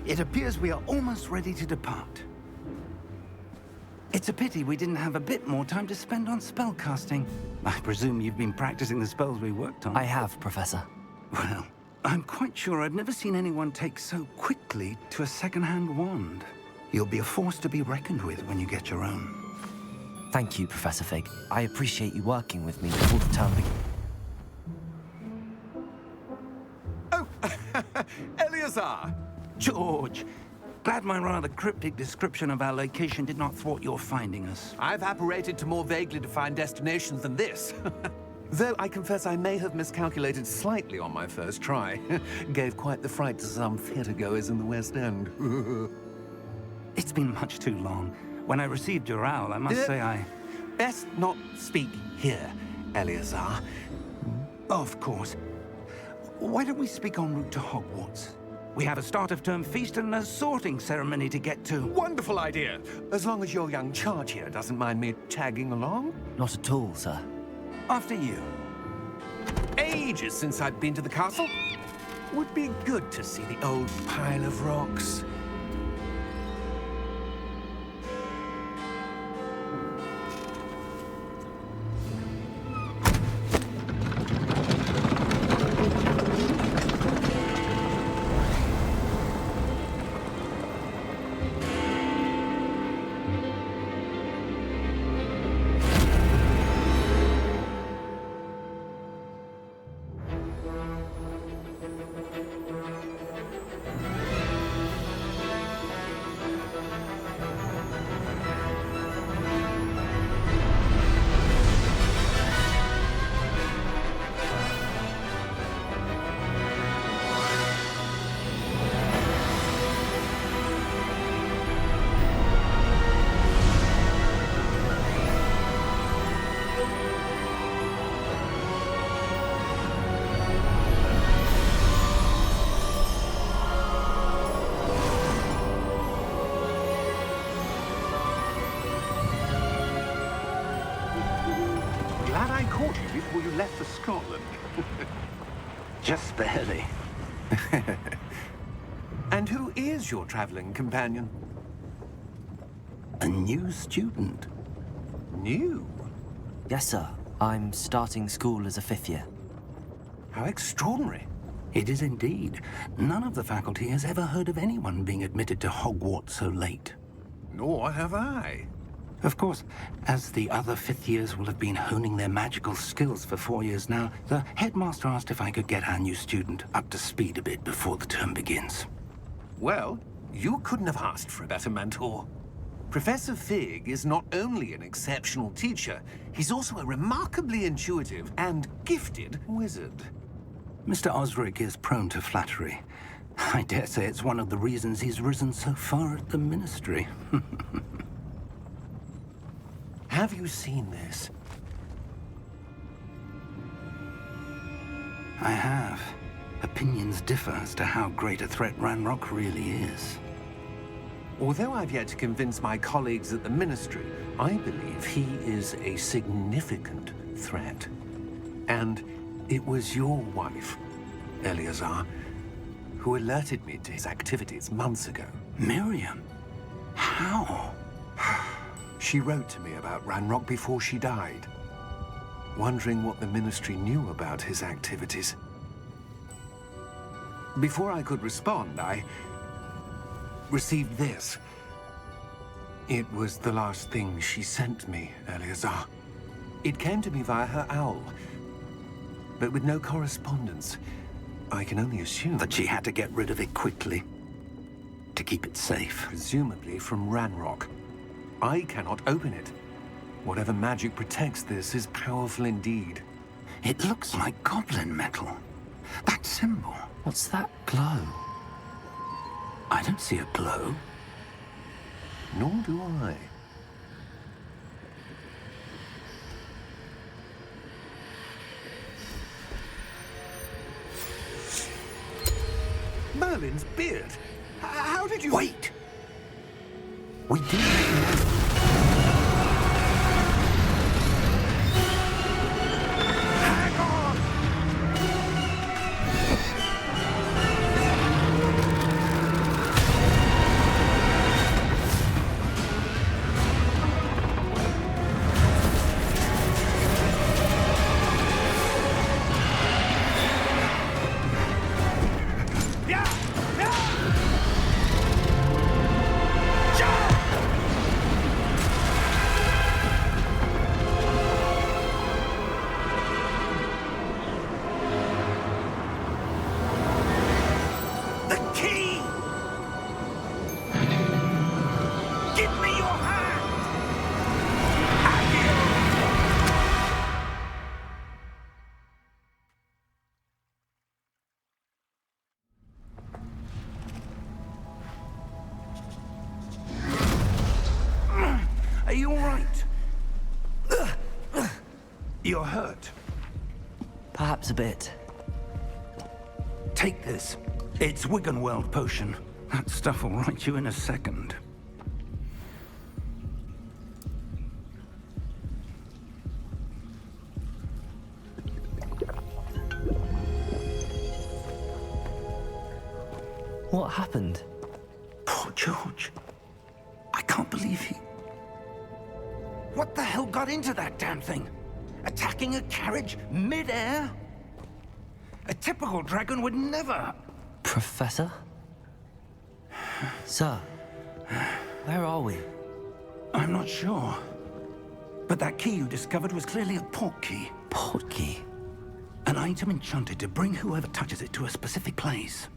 It appears we are almost ready to depart. It's a pity we didn't have a bit more time to spend on spellcasting. I presume you've been practicing the spells we worked on. I have, Professor. Well, I'm quite sure I've never seen anyone take so quickly to a second-hand wand. You'll be a force to be reckoned with when you get your own. Thank you, Professor Fig. I appreciate you working with me before the term begins. Oh, Eleazar! George! Glad my rather cryptic description of our location did not thwart your finding us. I've apparated to more vaguely defined destinations than this. Though I confess I may have miscalculated slightly on my first try. Gave quite the fright to some theatre-goers in the West End. It's been much too long. When I received your owl, I must say I... Best not speak here, Eleazar. Of course. Why don't we speak en route to Hogwarts? We have a start-of-term feast and a sorting ceremony to get to. Wonderful idea! As long as your young charge here doesn't mind me tagging along. Not at all, sir. After you. Ages since I've been to the castle. Would be good to see the old pile of rocks. Before you left for Scotland. Just barely. And who is your traveling companion? A new student. New? Yes, sir. I'm starting school as a 5th year. How extraordinary. It is indeed. None of the faculty has ever heard of anyone being admitted to Hogwarts so late. Nor have I. Of course, as the other 5th years will have been honing their magical skills for 4 years now, the headmaster asked if I could get our new student up to speed a bit before the term begins. Well, you couldn't have asked for a better mentor. Professor Fig is not only an exceptional teacher, he's also a remarkably intuitive and gifted wizard. Mr. Osric is prone to flattery. I dare say it's one of the reasons he's risen so far at the Ministry. Have you seen this? I have. Opinions differ as to how great a threat Ranrock really is. Although I've yet to convince my colleagues at the Ministry, I believe he is a significant threat. And it was your wife, Eleazar, who alerted me to his activities months ago. Miriam? How? She wrote to me about Ranrock before she died, wondering what the Ministry knew about his activities. Before I could respond, I received this. It was the last thing she sent me, Eleazar. It came to me via her owl, but with no correspondence. I can only assume That she had to get rid of it quickly, to keep it safe. presumably from Ranrock. I cannot open it. Whatever magic protects this is powerful indeed. It looks like goblin metal. That symbol. What's that glow? I don't see a glow. Nor do I. Merlin's beard. How did you... Wait! We didn't... Hang on! you're hurt. Perhaps a bit. Take this. It's Wiggenweld potion. That stuff will right you in a second. What happened? Poor George. I can't believe he... What the hell got into that damn thing? Attacking a carriage mid-air? A typical dragon would never... Professor? Sir, where are we? I'm not sure. But that key you discovered was clearly a port key. Port key? An item enchanted to bring whoever touches it to a specific place.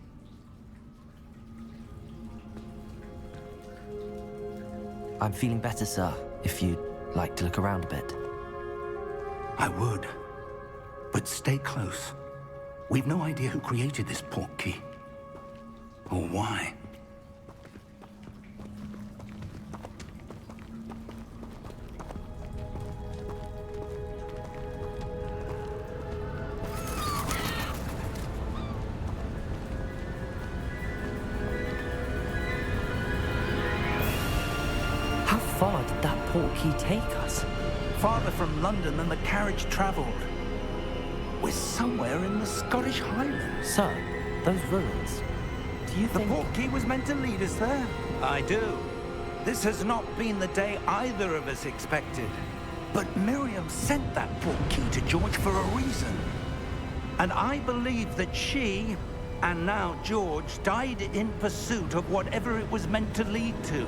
I'm feeling better, sir, if you'd like to look around a bit. I would. But stay close. We've no idea who created this port key. Or why. How far did that port key take us? Farther from London than the carriage traveled. We're somewhere in the Scottish Highlands. Sir, those ruins. Do you The think... port key was meant to lead us there? I do. This has not been the day either of us expected. But Miriam sent that port key to George for a reason. And I believe that she, and now George, died in pursuit of whatever it was meant to lead to.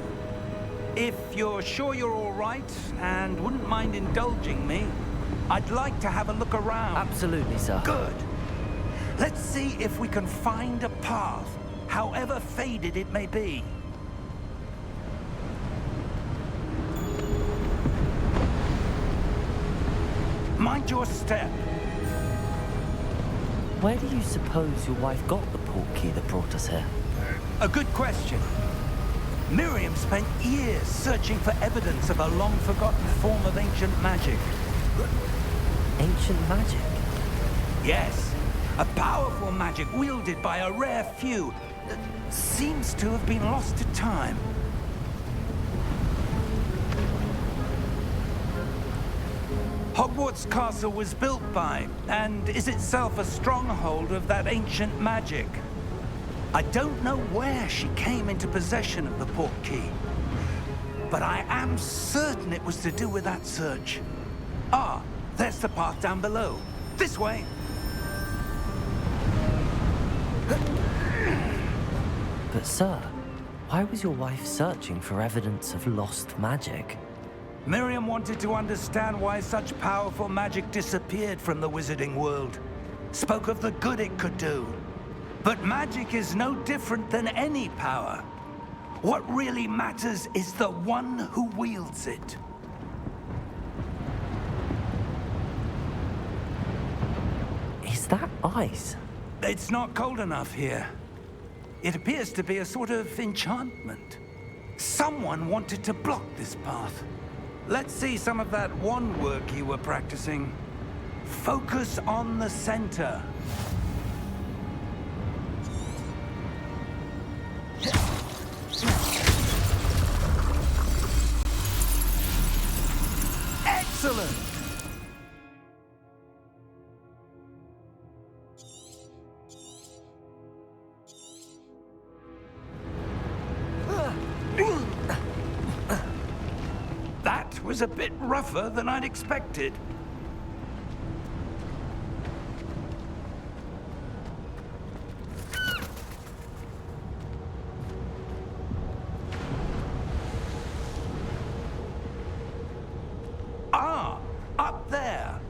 If you're sure you're all right, and wouldn't mind indulging me, I'd like to have a look around. Absolutely, sir. Good. Let's see if we can find a path, however faded it may be. Mind your step. Where do you suppose your wife got the port key that brought us here? A good question. Miriam spent years searching for evidence of a long-forgotten form of ancient magic. Ancient magic? Yes, a powerful magic wielded by a rare few that seems to have been lost to time. Hogwarts Castle was built by, and is itself a stronghold of that ancient magic. I don't know where she came into possession of the port key, but I am certain it was to do with that search. Ah, there's the path down below. This way. But sir, why was your wife searching for evidence of lost magic? Miriam wanted to understand why such powerful magic disappeared from the wizarding world. Spoke of the good it could do. But magic is no different than any power. What really matters is the one who wields it. Is that ice? It's not cold enough here. It appears to be a sort of enchantment. Someone wanted to block this path. Let's see some of that wand work you were practicing. Focus on the center. Excellent! That was a bit rougher than I'd expected. Ah, up there.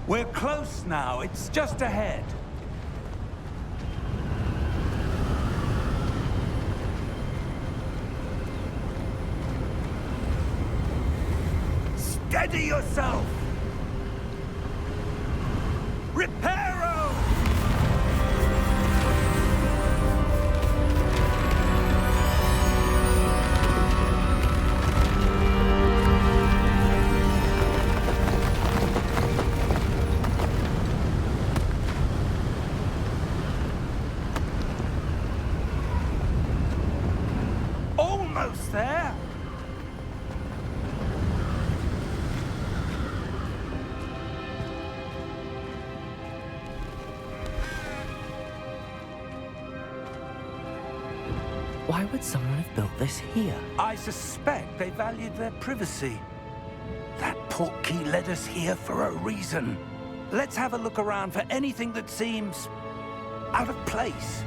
We're close now. It's just ahead. Steady yourself! Reparo! there? Why would someone have built this here? I suspect they valued their privacy. That portkey led us here for a reason. Let's have a look around for anything that seems out of place.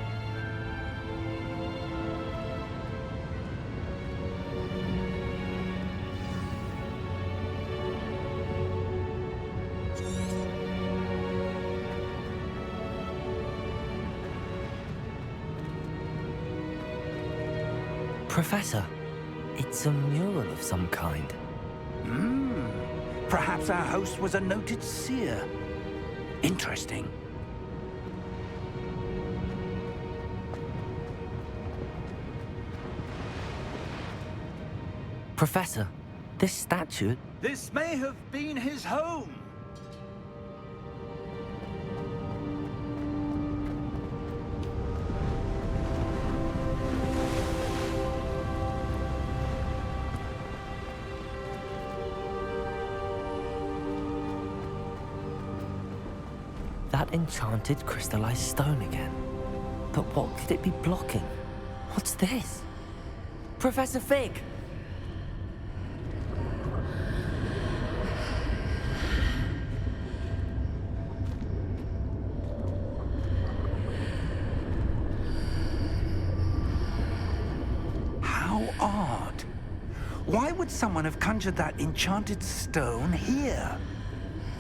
Professor, it's a mural of some kind. Perhaps our host was a noted seer. Interesting. Professor, this statue... This may have been his home. That enchanted crystallized stone again. But what could it be blocking? What's this? Professor Fig! How odd. Why would someone have conjured that enchanted stone here?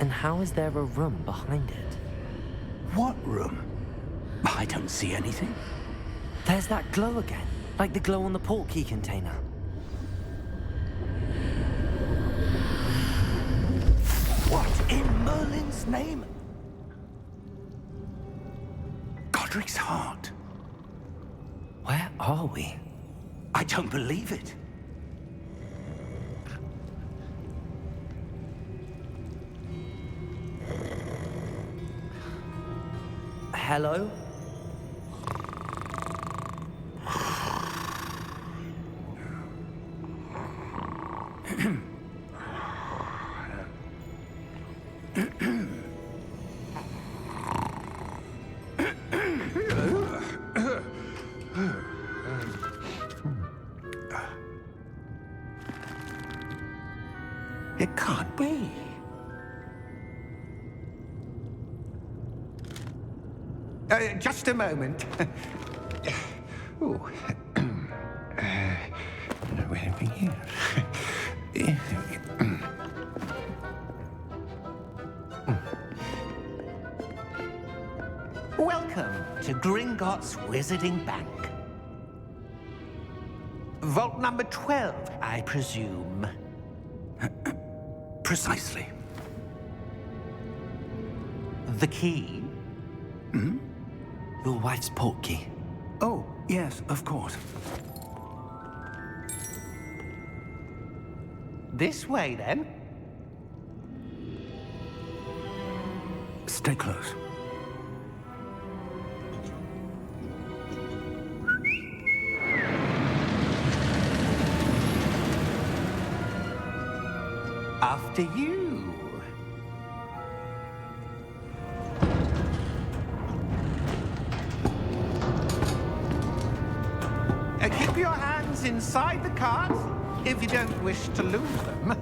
And how is there a room behind it? What room? I don't see anything. There's that glow again, like the glow on the portkey container. What in Merlin's name? Godric's heart. Where are we? I don't believe it. Hello? It can't be. Just a moment. Ooh. Where have we here? Welcome to Gringotts Wizarding Bank. Vault number 12, I presume. Precisely. The key? Your wife's portkey. Oh, yes, of course. This way, then. Stay close. After you. Keep your hands inside the cart if you don't wish to lose them.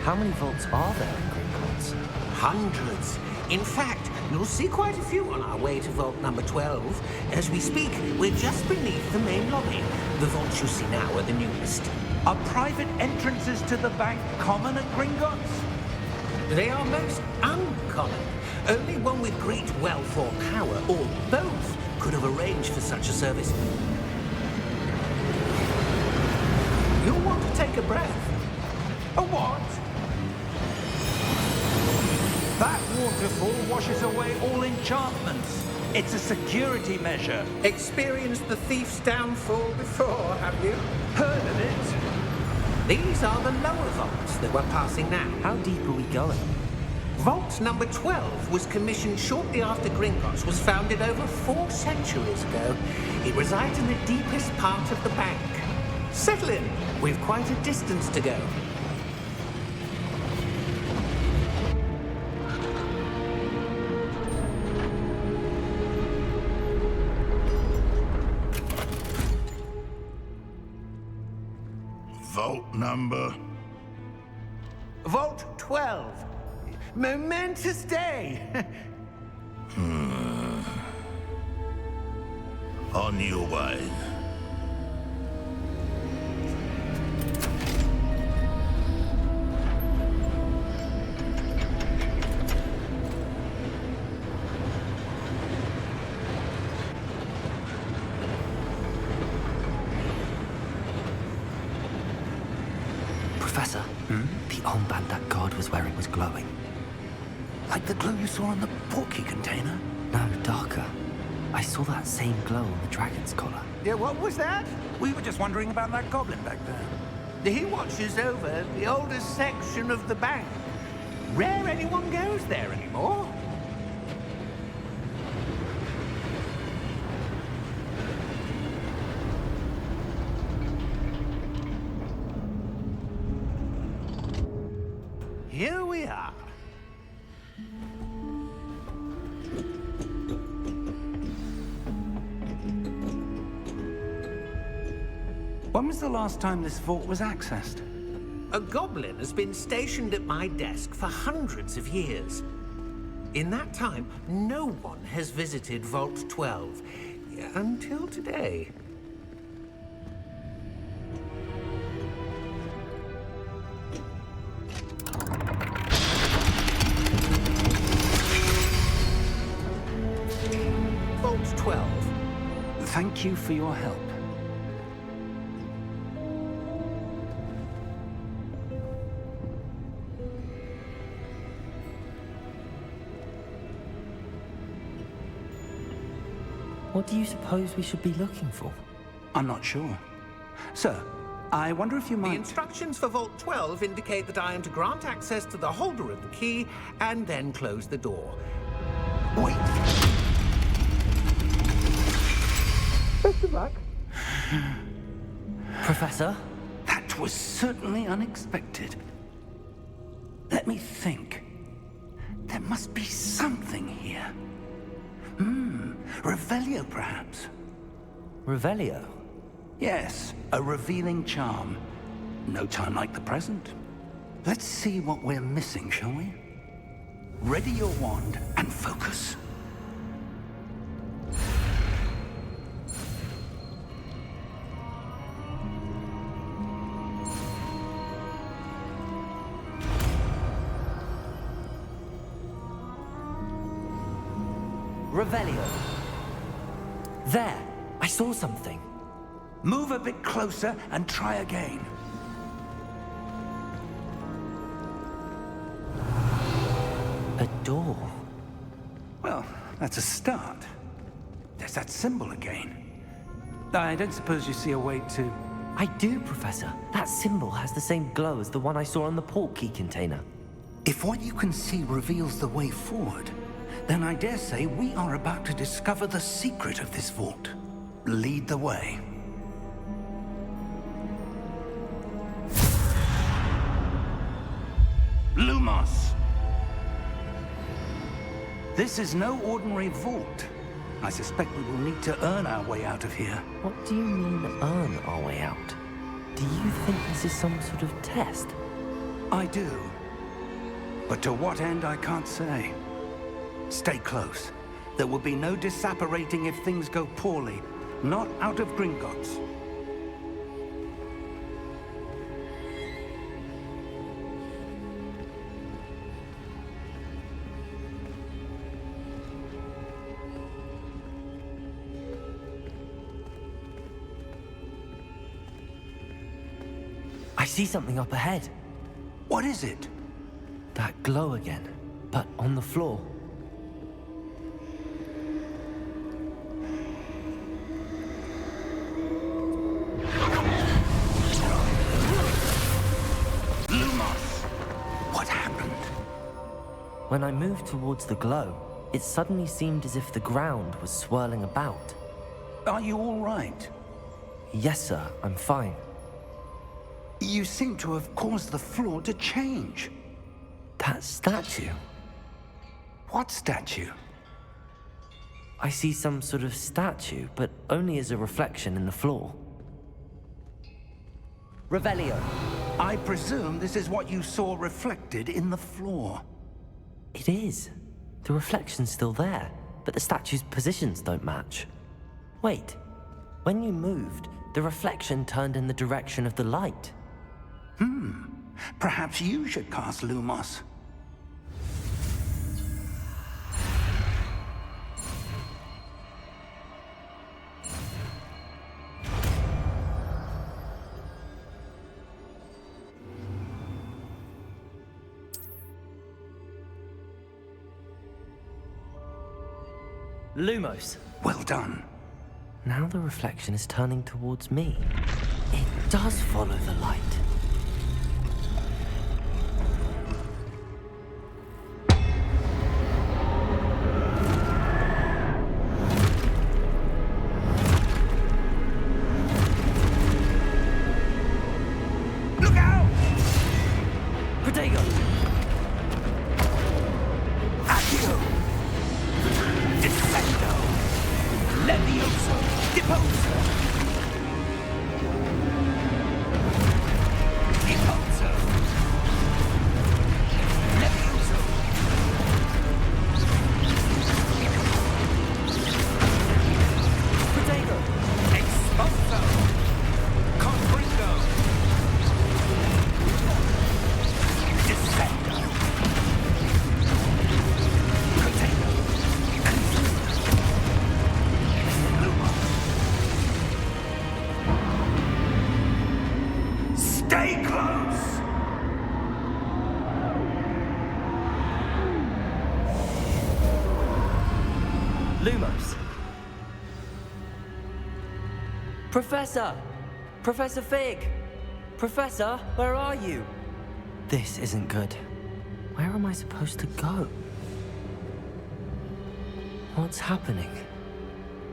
How many vaults are there in Gringotts? Hundreds. In fact, you'll see quite a few on our way to vault number 12. As we speak, we're just beneath the main lobby. The vaults you see now are the newest. Are private entrances to the bank common at Gringotts? They are most uncommon. Only one with great wealth or power, or both, could have arranged for such a service. You'll want to take a breath. A what? That waterfall washes away all enchantments. It's a security measure. Experienced the thief's downfall before, have you? Heard of it? These are the lower vaults that we're passing now. How deep are we going? Vault number 12 was commissioned shortly after Gringotts was founded over 4 centuries ago. It resides in the deepest part of the bank. Settle in. We've quite a distance to go. Vault number? Vault 12. Momentous day. On your way. Professor, the armband that guard was wearing was glowing. Like the glow you saw on the portkey container? No, darker. I saw that same glow on the dragon's collar. Yeah, what was that? We were just wondering about that goblin back there. He watches over the oldest section of the bank. Rare anyone goes there anymore. Here we are. When was the last time this vault was accessed? A goblin has been stationed at my desk for hundreds of years. In that time, no one has visited Vault 12. Until today. Vault 12. Thank you for your help. What do you suppose we should be looking for? I'm not sure. Sir, I wonder if you The might... instructions for Vault 12 indicate that I am to grant access to the holder of the key and then close the door. Wait. Best of luck. Professor? That was certainly unexpected. Let me think. There must be something here. Revelio, perhaps? Revelio? Yes, a revealing charm. No time like the present. Let's see what we're missing, shall we? Ready your wand and focus. Revelio. There! I saw something. Move a bit closer and try again. A door. Well, that's a start. There's that symbol again. I don't suppose you see a way to... I do, Professor. That symbol has the same glow as the one I saw on the portkey container. If what you can see reveals the way forward, then I dare say we are about to discover the secret of this vault. Lead the way. Lumos! This is no ordinary vault. I suspect we will need to earn our way out of here. What do you mean, earn our way out? Do you think this is some sort of test? I do. But to what end, I can't say. Stay close. There will be no disapparating if things go poorly. Not out of Gringotts. I see something up ahead. What is it? That glow again, but on the floor. When I moved towards the glow, it suddenly seemed as if the ground was swirling about. Are you all right? Yes, sir, I'm fine. You seem to have caused the floor to change. That statue? What statue? I see some sort of statue, but only as a reflection in the floor. Revelio. I presume this is what you saw reflected in the floor. It is. The reflection's still there, but the statue's positions don't match. Wait. When you moved, the reflection turned in the direction of the light. Perhaps you should cast Lumos. Lumos. Well done. Now the reflection is turning towards me. It does follow the light. Look out! Protego! Accio! Descendo! Levioso! Deposo! Deposo! Levioso! Protego! Exposo! Confringo! Descendo! Protego! Stay close! Lumos. Professor! Professor Fig! Professor, where are you? This isn't good. Where am I supposed to go? What's happening?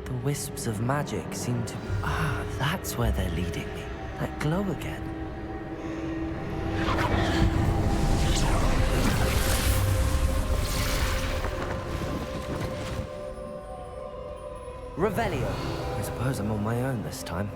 The wisps of magic seem to... Ah, that's where they're leading me. That glow again. Revelio. I suppose I'm on my own this time.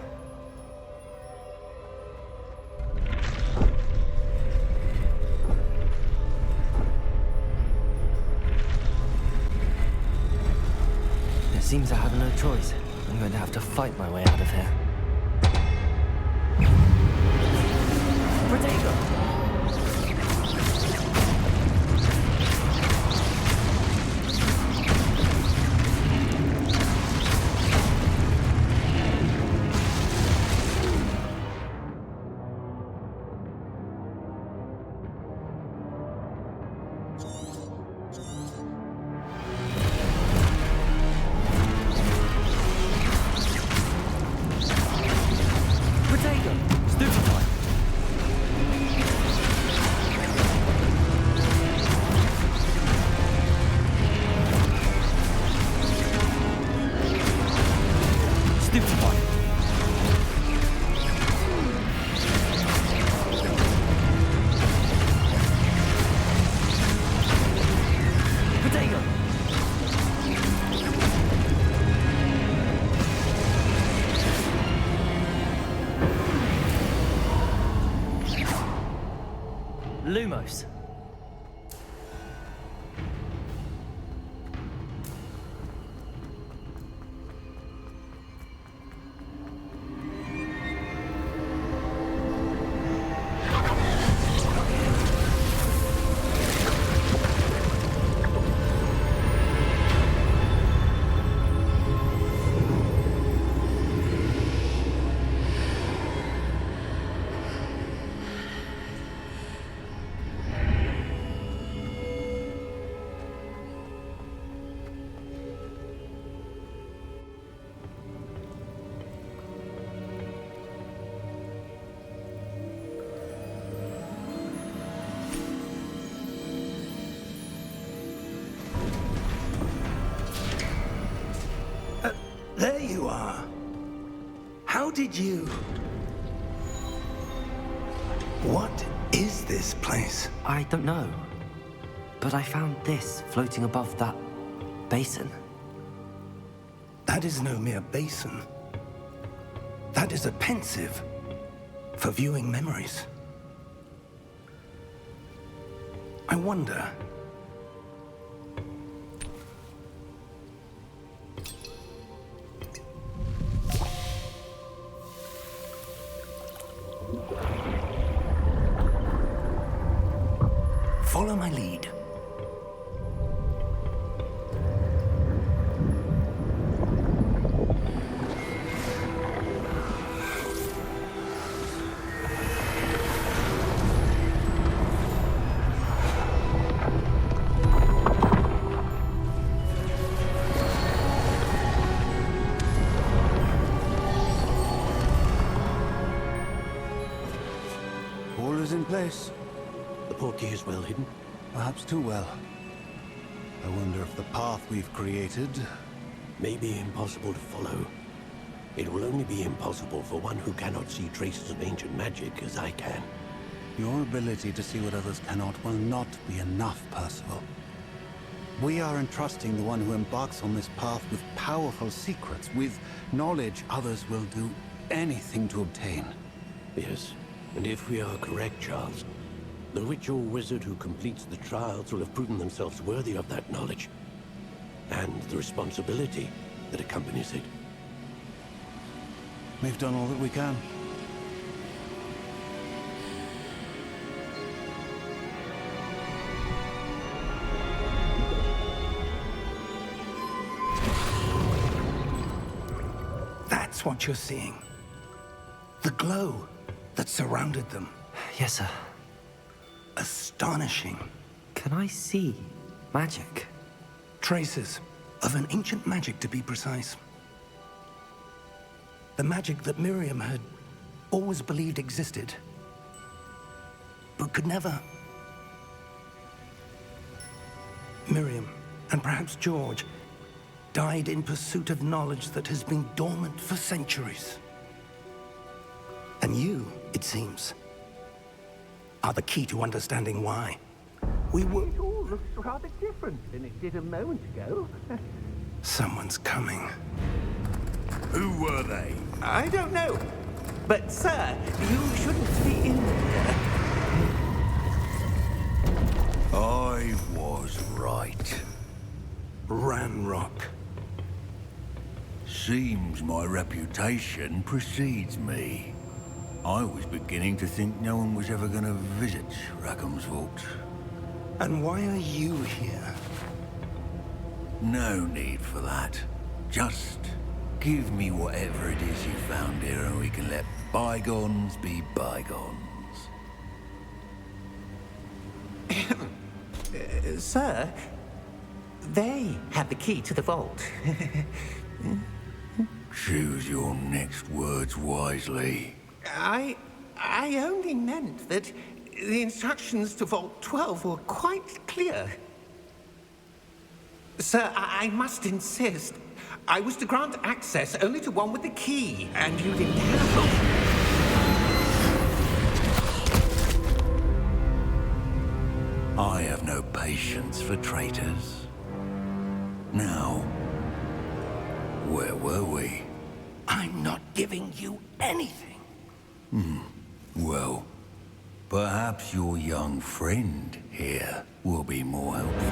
It seems I have no choice. I'm going to have to fight my way out of here. Protego! Protego! Stupefy! Stupefy! Protego! Lumos. did you... What is this place? I don't know. But I found this floating above that basin. That is no mere basin. That is a pensive for viewing memories. I wonder... Follow my lead. All is in place. The portkey is well hidden. Perhaps too well. I wonder if the path we've created... May be impossible to follow. It will only be impossible for one who cannot see traces of ancient magic as I can. Your ability to see what others cannot will not be enough, Percival. We are entrusting the one who embarks on this path with powerful secrets, with knowledge others will do anything to obtain. Yes, and if we are correct, Charles, the witch or wizard who completes the trials will have proven themselves worthy of that knowledge, and the responsibility that accompanies it. We've done all that we can. That's what you're seeing. The glow that surrounded them. Yes, sir. Astonishing. Can I see magic? Traces of an ancient magic, to be precise. The magic that Miriam had always believed existed, but could never. Miriam, and perhaps George, died in pursuit of knowledge that has been dormant for centuries. And you, it seems, are the key to understanding why. We were... It all looks rather different than it did a moment ago. Someone's coming. Who were they? I don't know. But, sir, you shouldn't be in here. I was right. Ranrock. Seems my reputation precedes me. I was beginning to think no one was ever going to visit Rackham's vault. And why are you here? No need for that. Just give me whatever it is you found here and we can let bygones be bygones. Sir, they have the key to the vault. Choose your next words wisely. I only meant that the instructions to Vault 12 were quite clear. Sir, I must insist. I was to grant access only to one with the key, and you didn't have them. I have no patience for traitors. Now, where were we? I'm not giving you anything. Well, perhaps your young friend here will be more helpful.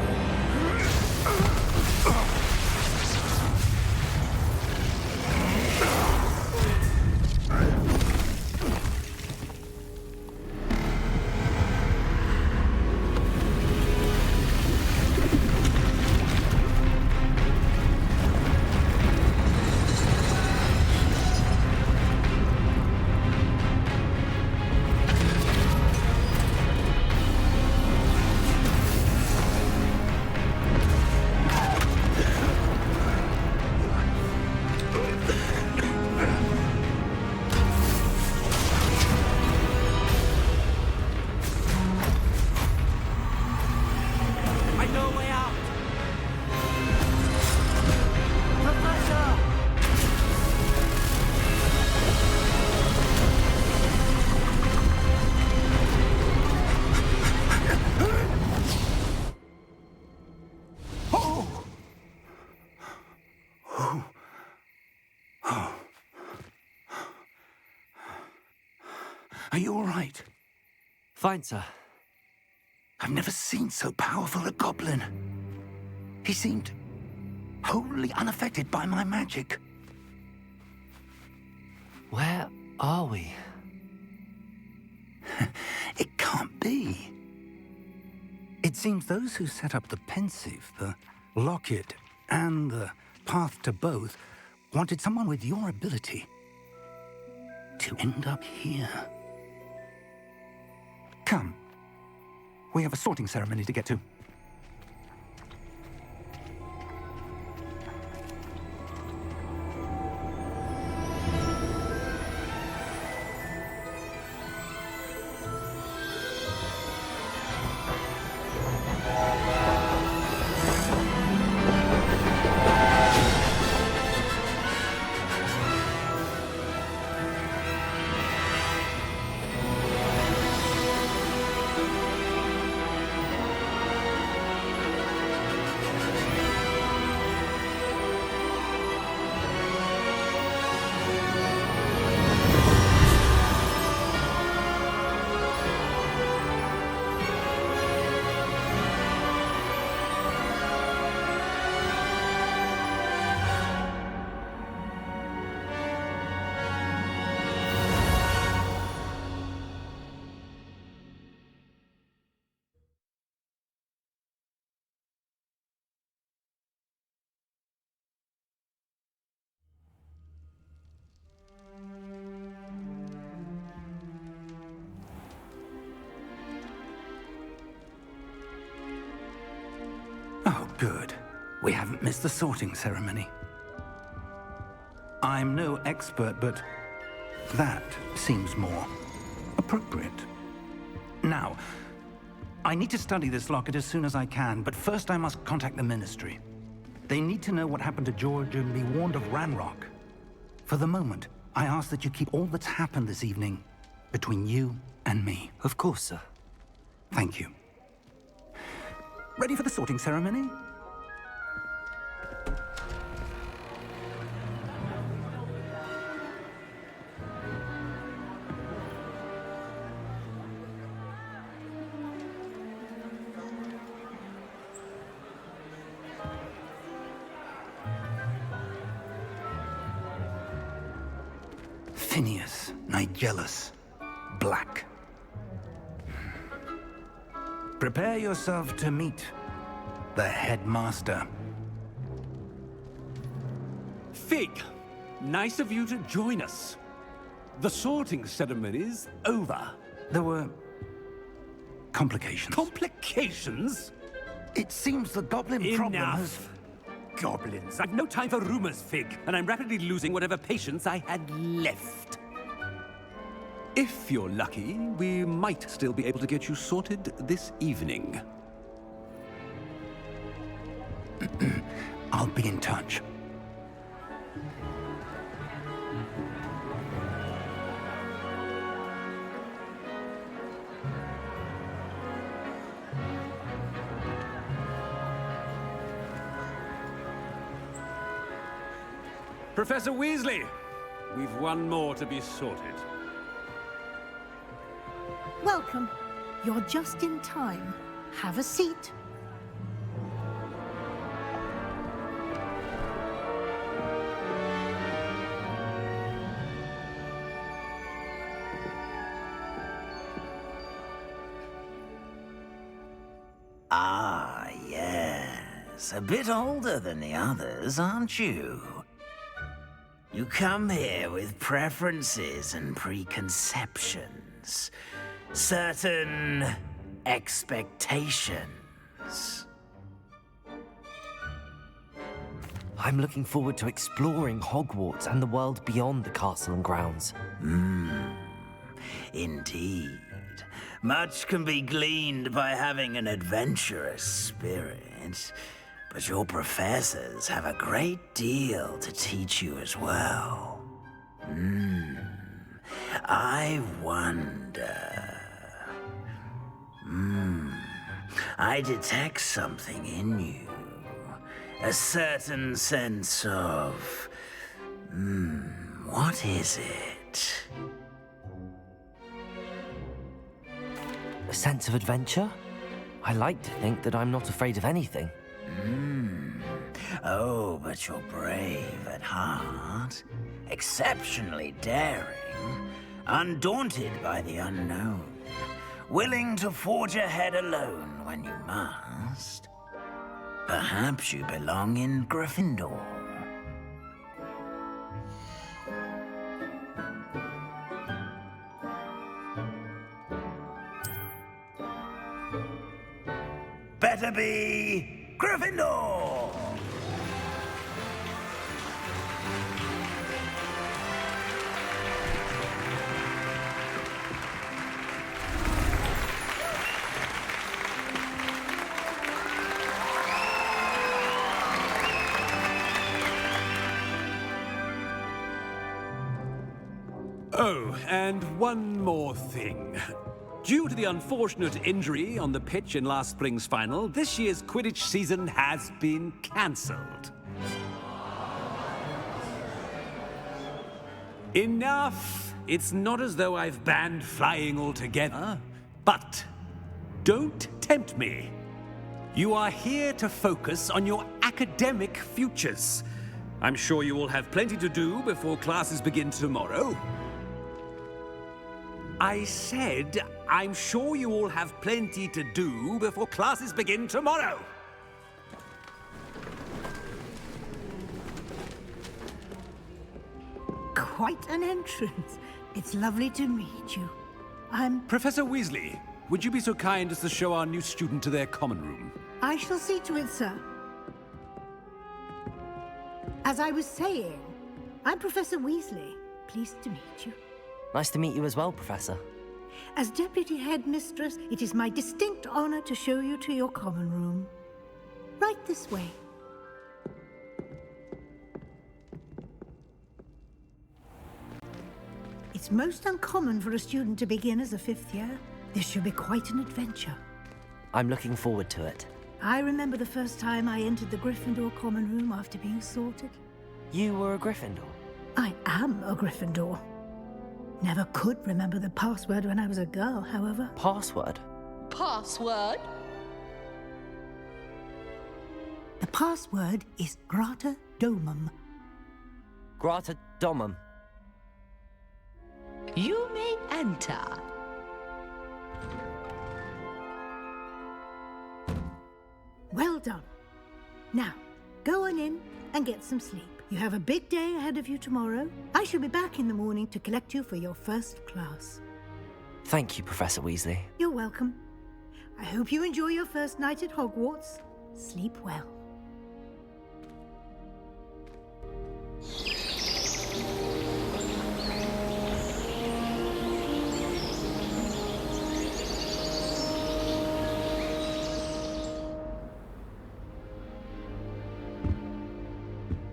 Are you all right? Fine, sir. I've never seen so powerful a goblin. He seemed wholly unaffected by my magic. Where are we? It can't be. It seems those who set up the pensive, the locket, and the path to both wanted someone with your ability to end up here. Come. We have a sorting ceremony to get to. Oh, good. We haven't missed the sorting ceremony. I'm no expert, but that seems more appropriate. Now, I need to study this locket as soon as I can, but first I must contact the Ministry. They need to know what happened to George and be warned of Ranrock. For the moment, I ask that you keep all that's happened this evening between you and me. Of course, sir. Thank you. Ready for the sorting ceremony? Phineas, Nigellus, Black. Prepare yourself to meet the headmaster. Fig, nice of you to join us. The sorting ceremony's over. There were complications. Complications? It seems the goblin problem has... Enough. Goblins. I've no time for rumors, Fig, and I'm rapidly losing whatever patience I had left. If you're lucky, we might still be able to get you sorted this evening. I'll be in touch. Professor Weasley, we've one more to be sorted. Welcome. You're just in time. Have a seat. Ah, yes. A bit older than the others, aren't you? You come here with preferences and preconceptions. Certain expectations. I'm looking forward to exploring Hogwarts and the world beyond the castle and grounds. Indeed. Much can be gleaned by having an adventurous spirit, but your professors have a great deal to teach you as well. I wonder... I detect something in you. A certain sense of... what is it? A sense of adventure? I like to think that I'm not afraid of anything. Oh, but you're brave at heart. Exceptionally daring. Undaunted by the unknown. Willing to forge ahead alone when you must. Perhaps you belong in Gryffindor. Better be Gryffindor! Oh, and one more thing. Due to the unfortunate injury on the pitch in last spring's final, this year's Quidditch season has been cancelled. Enough! It's not as though I've banned flying altogether, but don't tempt me. You are here to focus on your academic futures. I'm sure you will have plenty to do before classes begin tomorrow. I said, I'm sure you all have plenty to do before classes begin tomorrow. Quite an entrance. It's lovely to meet you. Professor Weasley, would you be so kind as to show our new student to their common room? I shall see to it, sir. As I was saying, I'm Professor Weasley. Pleased to meet you. Nice to meet you as well, Professor. As Deputy Headmistress, it is my distinct honor to show you to your common room. Right this way. It's most uncommon for a student to begin as a fifth year. This should be quite an adventure. I'm looking forward to it. I remember the first time I entered the Gryffindor common room after being sorted. You were a Gryffindor? I am a Gryffindor. Never could remember the password when I was a girl, however. Password? Password? The password is Grata Domum. Grata Domum. You may enter. Well done. Now, go on in and get some sleep. You have a big day ahead of you tomorrow. I shall be back in the morning to collect you for your first class. Thank you, Professor Weasley. You're welcome. I hope you enjoy your first night at Hogwarts. Sleep well.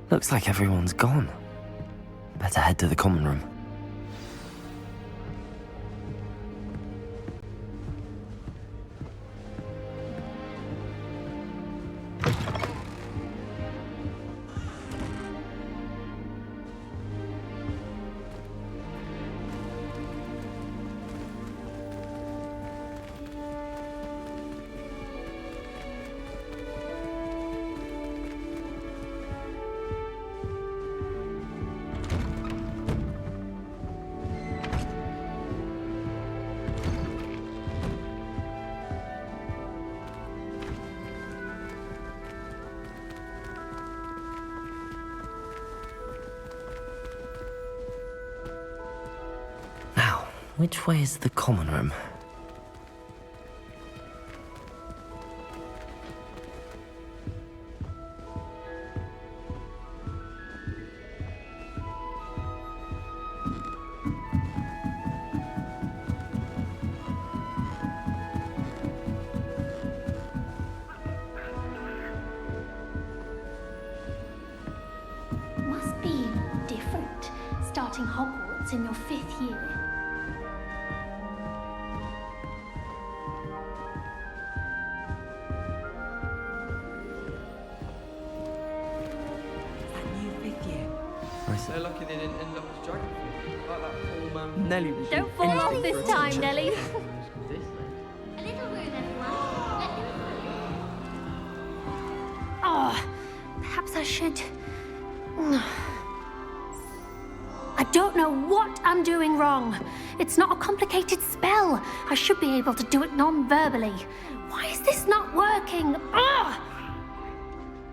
Looks like everyone's gone. Better head to the common room. Which way is the common room? Must be different, starting Hogwarts in your 5th year. They're lucky they didn't end up as dragonflies. Like that poor man. Nelly was. Don't fall off this time, Nelly. should... I don't know what I'm doing wrong. It's not a complicated spell. I should be able to do it non-verbally. Why is this not working? Ugh!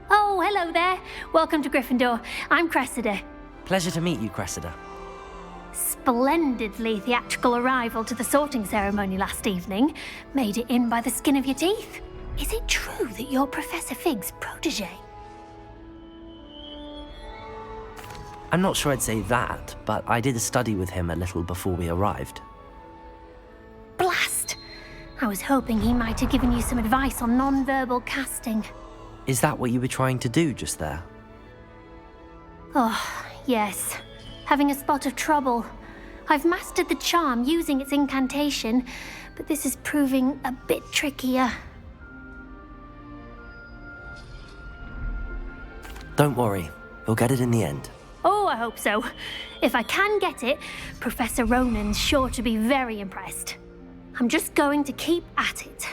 Oh, hello there. Welcome to Gryffindor. I'm Cressida. Pleasure to meet you, Cressida. Splendidly theatrical arrival to the sorting ceremony last evening. Made it in by the skin of your teeth. Is it true that you're Professor Fig's protege? I'm not sure I'd say that, but I did study with him a little before we arrived. Blast! I was hoping he might have given you some advice on non-verbal casting. Is that what you were trying to do just there? Oh, yes. Having a spot of trouble. I've mastered the charm using its incantation, but this is proving a bit trickier. Don't worry, you'll get it in the end. Oh, I hope so. If I can get it, Professor Ronan's sure to be very impressed. I'm just going to keep at it.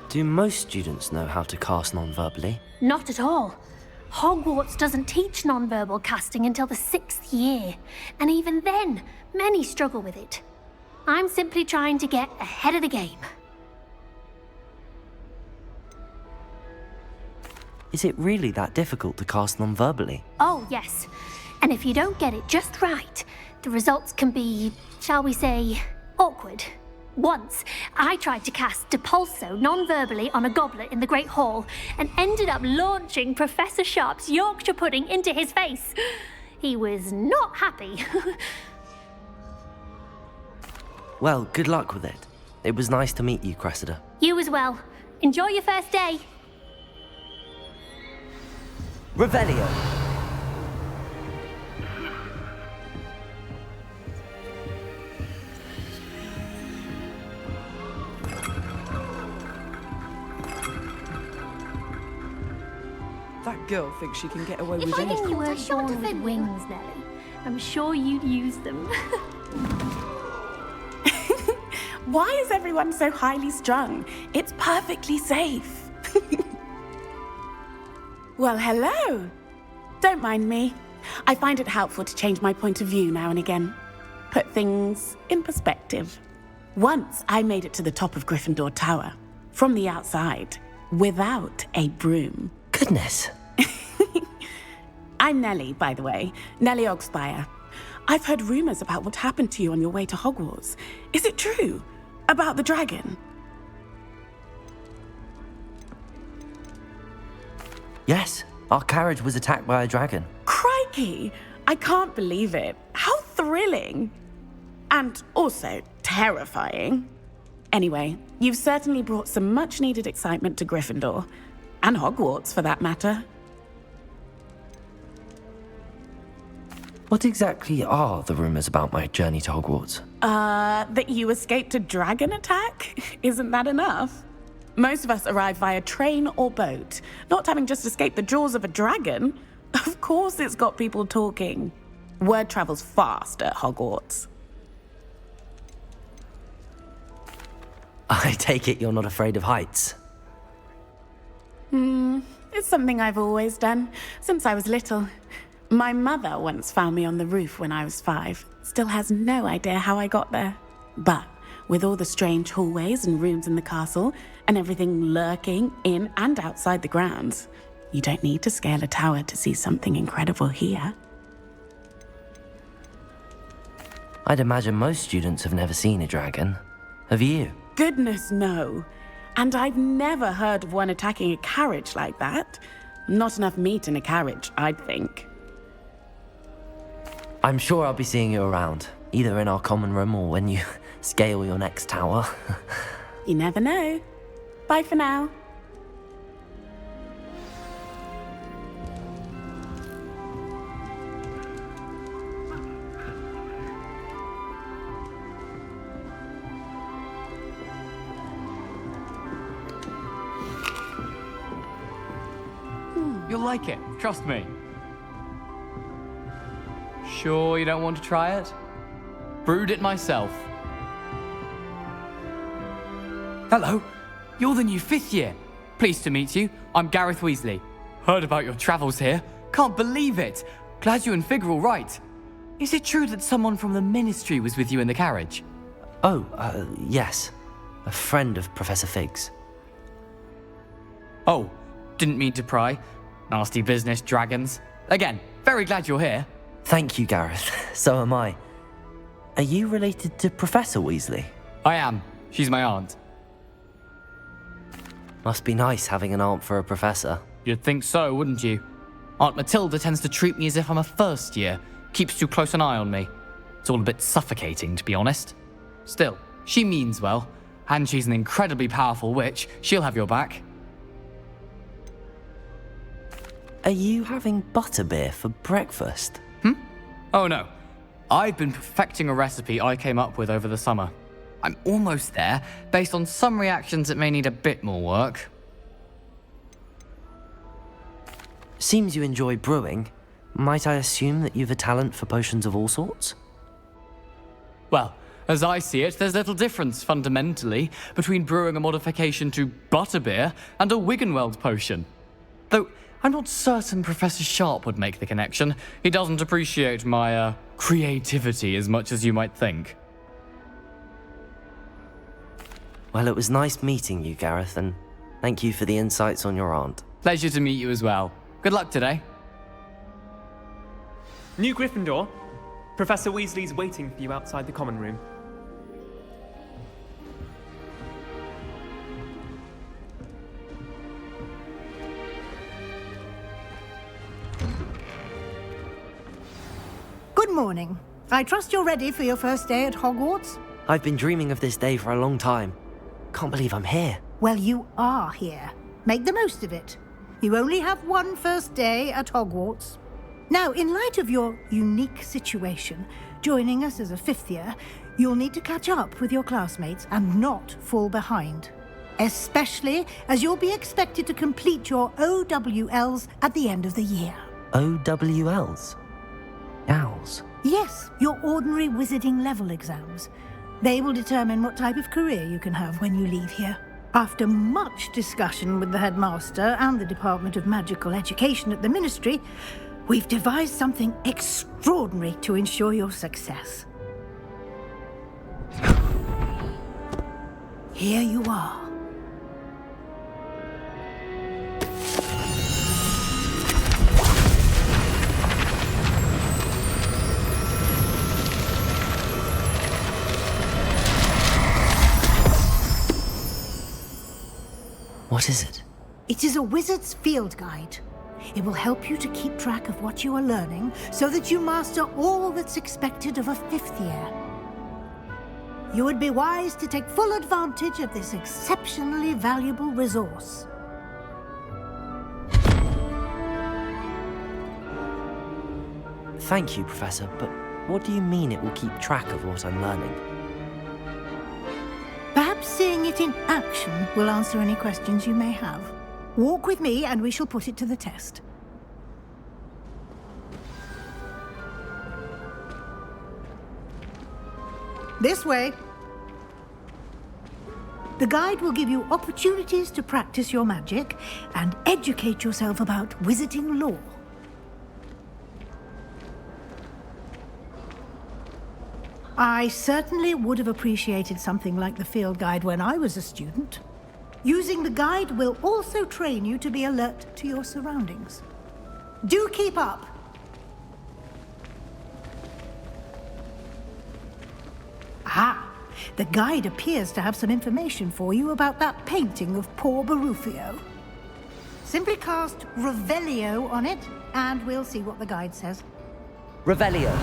Do most students know how to cast non-verbally? Not at all. Hogwarts doesn't teach non-verbal casting until the 6th year, and even then, many struggle with it. I'm simply trying to get ahead of the game. Is it really that difficult to cast non-verbally? Oh, yes. And if you don't get it just right, the results can be, shall we say, awkward. Once, I tried to cast Depulso non-verbally on a goblet in the Great Hall and ended up launching Professor Sharp's Yorkshire pudding into his face. He was not happy. Well, good luck with it. It was nice to meet you, Cressida. You as well. Enjoy your first day. Revelio! That girl thinks she can get away with If I anything. knew you weren't born with wings, Nelly, I'm sure you'd use them. Why is everyone so highly strung? It's perfectly safe. Well, hello. Don't mind me. I find it helpful to change my point of view now and again. Put things in perspective. Once I made it to the top of Gryffindor Tower, from the outside, without a broom. Goodness. I'm Nellie, by the way. Nellie Ogspire. I've heard rumors about what happened to you on your way to Hogwarts. Is it true? About the dragon? Yes, our carriage was attacked by a dragon. Crikey! I can't believe it. How thrilling! And also terrifying. Anyway, you've certainly brought some much-needed excitement to Gryffindor. And Hogwarts, for that matter. What exactly are the rumors about my journey to Hogwarts? That you escaped a dragon attack? Isn't that enough? Most of us arrive via train or boat, not having just escaped the jaws of a dragon. Of course it's got people talking. Word travels fast at Hogwarts. I take it you're not afraid of heights. It's something I've always done, since I was little. My mother once found me on the roof when I was 5. Still has no idea how I got there. But with all the strange hallways and rooms in the castle, and everything lurking in and outside the grounds, you don't need to scale a tower to see something incredible here. I'd imagine most students have never seen a dragon. Have you? Goodness, no. And I've never heard of one attacking a carriage like that. Not enough meat in a carriage, I'd think. I'm sure I'll be seeing you around, either in our common room or when you scale your next tower. You never know. Bye for now. You'll like it, trust me. Sure you don't want to try it? Brewed it myself. Hello. You're the new 5th year. Pleased to meet you. I'm Gareth Weasley. Heard about your travels here. Can't believe it. Glad you and Fig are all right. Is it true that someone from the Ministry was with you in the carriage? Oh, yes. A friend of Professor Fig's. Oh, didn't mean to pry. Nasty business, dragons. Again, very glad you're here. Thank you, Gareth. So am I. Are you related to Professor Weasley? I am. She's my aunt. Must be nice having an aunt for a professor. You'd think so, wouldn't you? Aunt Matilda tends to treat me as if I'm a first year. Keeps too close an eye on me. It's all a bit suffocating, to be honest. Still, she means well. And she's an incredibly powerful witch. She'll have your back. Are you having butterbeer for breakfast? Oh no. I've been perfecting a recipe I came up with over the summer. I'm almost there, based on some reactions that may need a bit more work. Seems you enjoy brewing. Might I assume that you've a talent for potions of all sorts? Well, as I see it, there's little difference, fundamentally, between brewing a modification to butterbeer and a Wiggenweld potion. Though, I'm not certain Professor Sharp would make the connection. He doesn't appreciate my, creativity as much as you might think. Well, it was nice meeting you, Gareth, and thank you for the insights on your aunt. Pleasure to meet you as well. Good luck today. New Gryffindor. Professor Weasley's waiting for you outside the common room. Good morning. I trust you're ready for your first day at Hogwarts? I've been dreaming of this day for a long time. Can't believe I'm here. Well, you are here. Make the most of it. You only have one first day at Hogwarts. Now, in light of your unique situation, joining us as a 5th year, you'll need to catch up with your classmates and not fall behind. Especially as you'll be expected to complete your OWLs at the end of the year. OWLs? Owls? Yes, your ordinary wizarding level exams. They will determine what type of career you can have when you leave here. After much discussion with the headmaster and the Department of Magical Education at the Ministry, we've devised something extraordinary to ensure your success. Here you are. What is it? It is a wizard's field guide. It will help you to keep track of what you are learning so that you master all that's expected of a 5th year. You would be wise to take full advantage of this exceptionally valuable resource. Thank you, Professor, but what do you mean it will keep track of what I'm learning? Perhaps seeing it in action will answer any questions you may have. Walk with me and we shall put it to the test. This way. The guide will give you opportunities to practice your magic and educate yourself about wizarding lore. I certainly would have appreciated something like the field guide when I was a student. Using the guide will also train you to be alert to your surroundings. Do keep up! Ah, the guide appears to have some information for you about that painting of poor Barufio. Simply cast Revelio on it, and we'll see what the guide says. Revelio.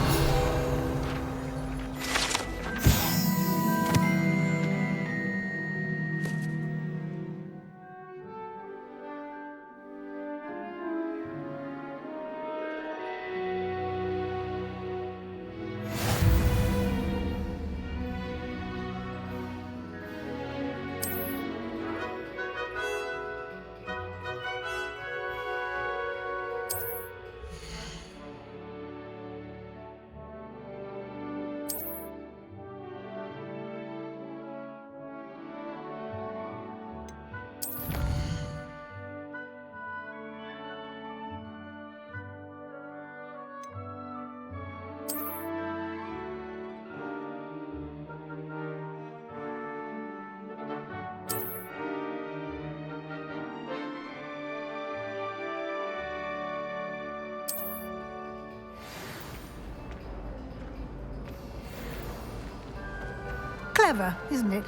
Clever, isn't it?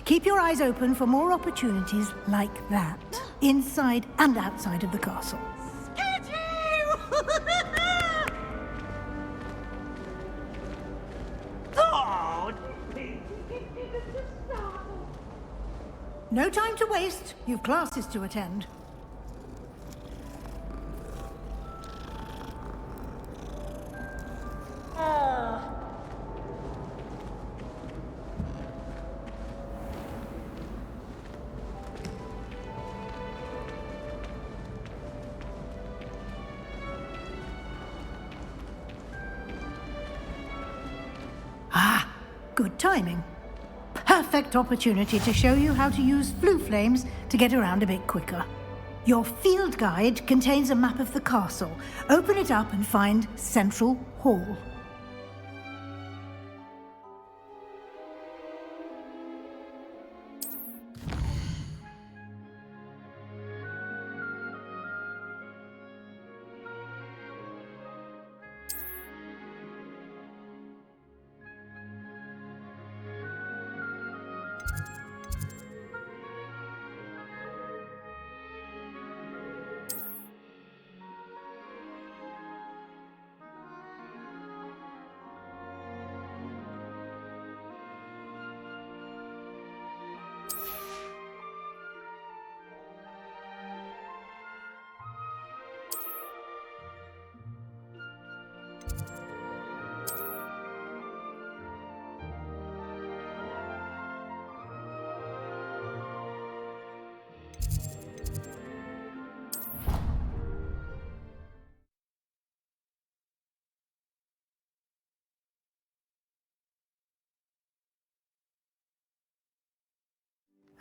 Keep your eyes open for more opportunities like that, inside and outside of the castle. No time to waste. You've classes to attend. Good timing. Perfect opportunity to show you how to use flue flames to get around a bit quicker. Your field guide contains a map of the castle. Open it up and find Central Hall.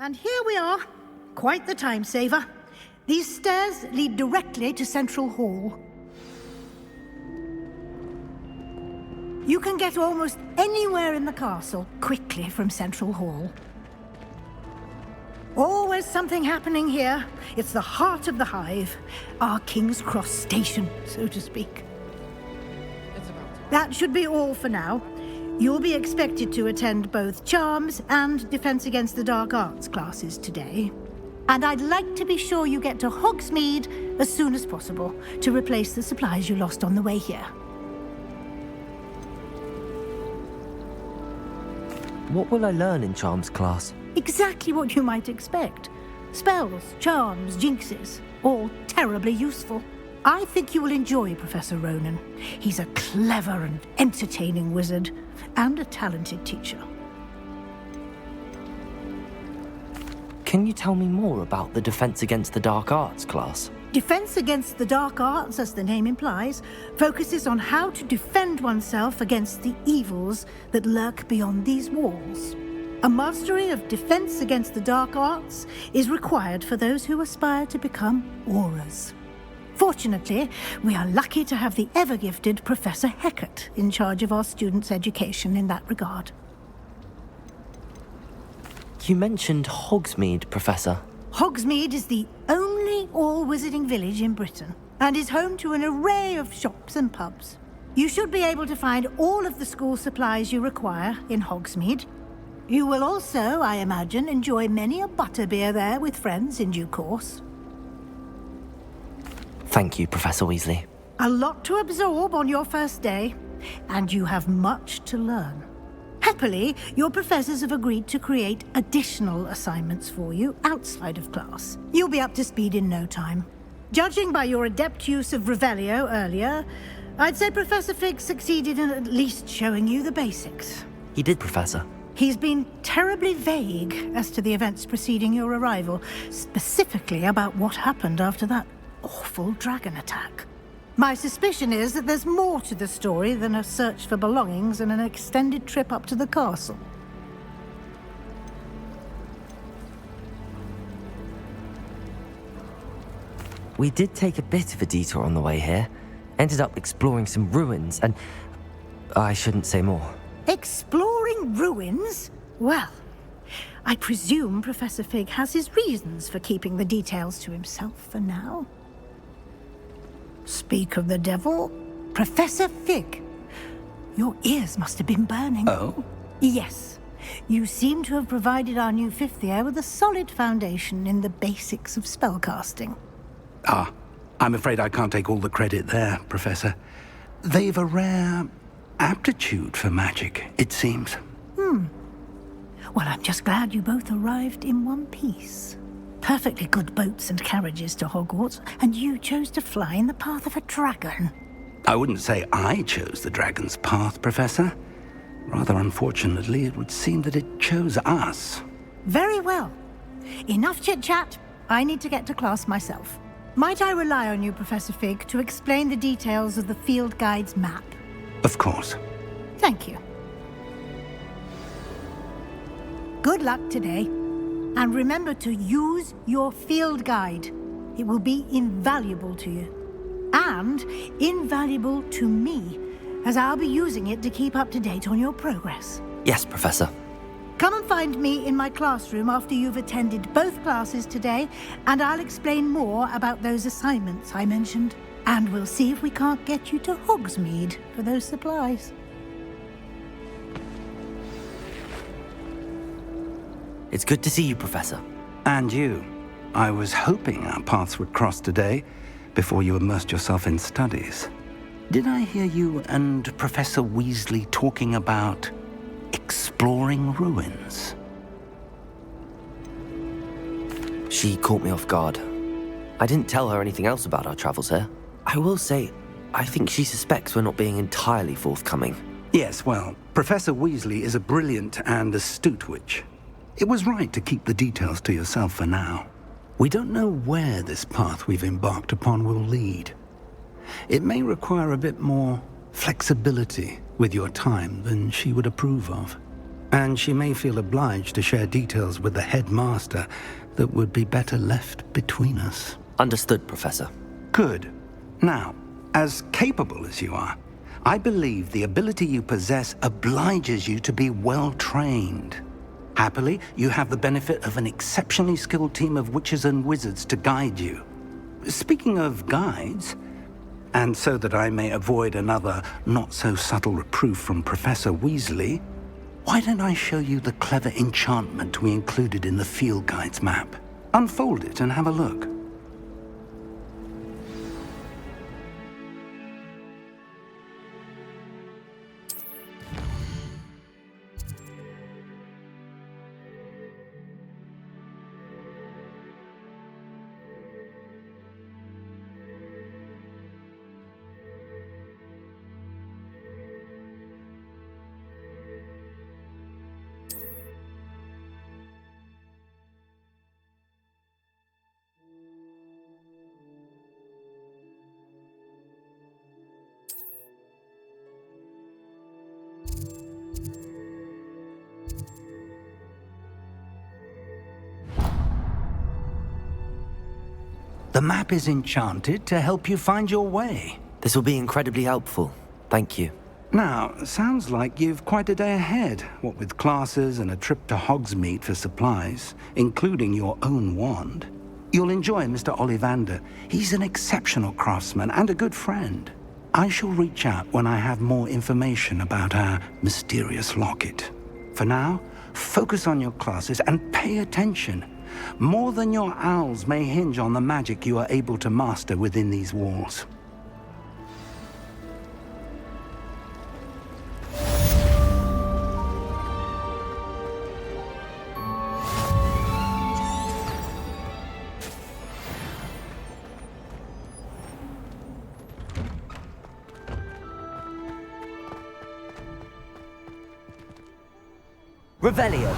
And here we are. Quite the time saver. These stairs lead directly to Central Hall. You can get almost anywhere in the castle quickly from Central Hall. Always something happening here. It's the heart of the hive. Our King's Cross station, so to speak. That should be all for now. You'll be expected to attend both Charms and Defense Against the Dark Arts classes today. And I'd like to be sure you get to Hogsmeade as soon as possible to replace the supplies you lost on the way here. What will I learn in Charms class? Exactly what you might expect. Spells, charms, jinxes, all terribly useful. I think you will enjoy Professor Ronan. He's a clever and entertaining wizard, and a talented teacher. Can you tell me more about the Defense Against the Dark Arts class? Defense Against the Dark Arts, as the name implies, focuses on how to defend oneself against the evils that lurk beyond these walls. A mastery of Defense Against the Dark Arts is required for those who aspire to become Aurors. Fortunately, we are lucky to have the ever-gifted Professor Hecat in charge of our students' education in that regard. You mentioned Hogsmeade, Professor. Hogsmeade is the only all-wizarding village in Britain, and is home to an array of shops and pubs. You should be able to find all of the school supplies you require in Hogsmeade. You will also, I imagine, enjoy many a butterbeer there with friends in due course. Thank you, Professor Weasley. A lot to absorb on your first day, and you have much to learn. Happily, your professors have agreed to create additional assignments for you outside of class. You'll be up to speed in no time. Judging by your adept use of Revelio earlier, I'd say Professor Fig succeeded in at least showing you the basics. He did, Professor. He's been terribly vague as to the events preceding your arrival, specifically about what happened after that awful dragon attack. My suspicion is that there's more to the story than a search for belongings and an extended trip up to the castle. We did take a bit of a detour on the way here. Ended up exploring some ruins and... I shouldn't say more. Exploring ruins? Well, I presume Professor Fig has his reasons for keeping the details to himself for now. Speak of the devil, Professor Fig. Your ears must have been burning. Oh? Yes. You seem to have provided our new fifth year with a solid foundation in the basics of spellcasting. Ah, I'm afraid I can't take all the credit there, Professor. They've a rare aptitude for magic, it seems. Well, I'm just glad you both arrived in one piece. Perfectly good boats and carriages to Hogwarts, and you chose to fly in the path of a dragon. I wouldn't say I chose the dragon's path, Professor. Rather unfortunately, it would seem that it chose us. Very well. Enough chit-chat. I need to get to class myself. Might I rely on you, Professor Fig, to explain the details of the field guide's map? Of course. Thank you. Good luck today. And remember to use your field guide. It will be invaluable to you. And invaluable to me, as I'll be using it to keep up to date on your progress. Yes, Professor. Come and find me in my classroom after you've attended both classes today, and I'll explain more about those assignments I mentioned. And we'll see if we can't get you to Hogsmeade for those supplies. It's good to see you, Professor. And you. I was hoping our paths would cross today, before you immersed yourself in studies. Did I hear you and Professor Weasley talking about exploring ruins? She caught me off guard. I didn't tell her anything else about our travels here. I will say, I think she suspects we're not being entirely forthcoming. Yes, well, Professor Weasley is a brilliant and astute witch. It was right to keep the details to yourself for now. We don't know where this path we've embarked upon will lead. It may require a bit more flexibility with your time than she would approve of. And she may feel obliged to share details with the headmaster that would be better left between us. Understood, Professor. Good. Now, as capable as you are, I believe the ability you possess obliges you to be well trained. Happily, you have the benefit of an exceptionally skilled team of witches and wizards to guide you. Speaking of guides, and so that I may avoid another not-so-subtle reproof from Professor Weasley, why don't I show you the clever enchantment we included in the field guide's map? Unfold it and have a look. The map is enchanted to help you find your way. This will be incredibly helpful. Thank you. Now, sounds like you've quite a day ahead, what with classes and a trip to Hogsmeade for supplies, including your own wand. You'll enjoy Mr. Ollivander. He's an exceptional craftsman and a good friend. I shall reach out when I have more information about our mysterious locket. For now, focus on your classes and pay attention. More than your owls may hinge on the magic you are able to master within these walls. Revelio.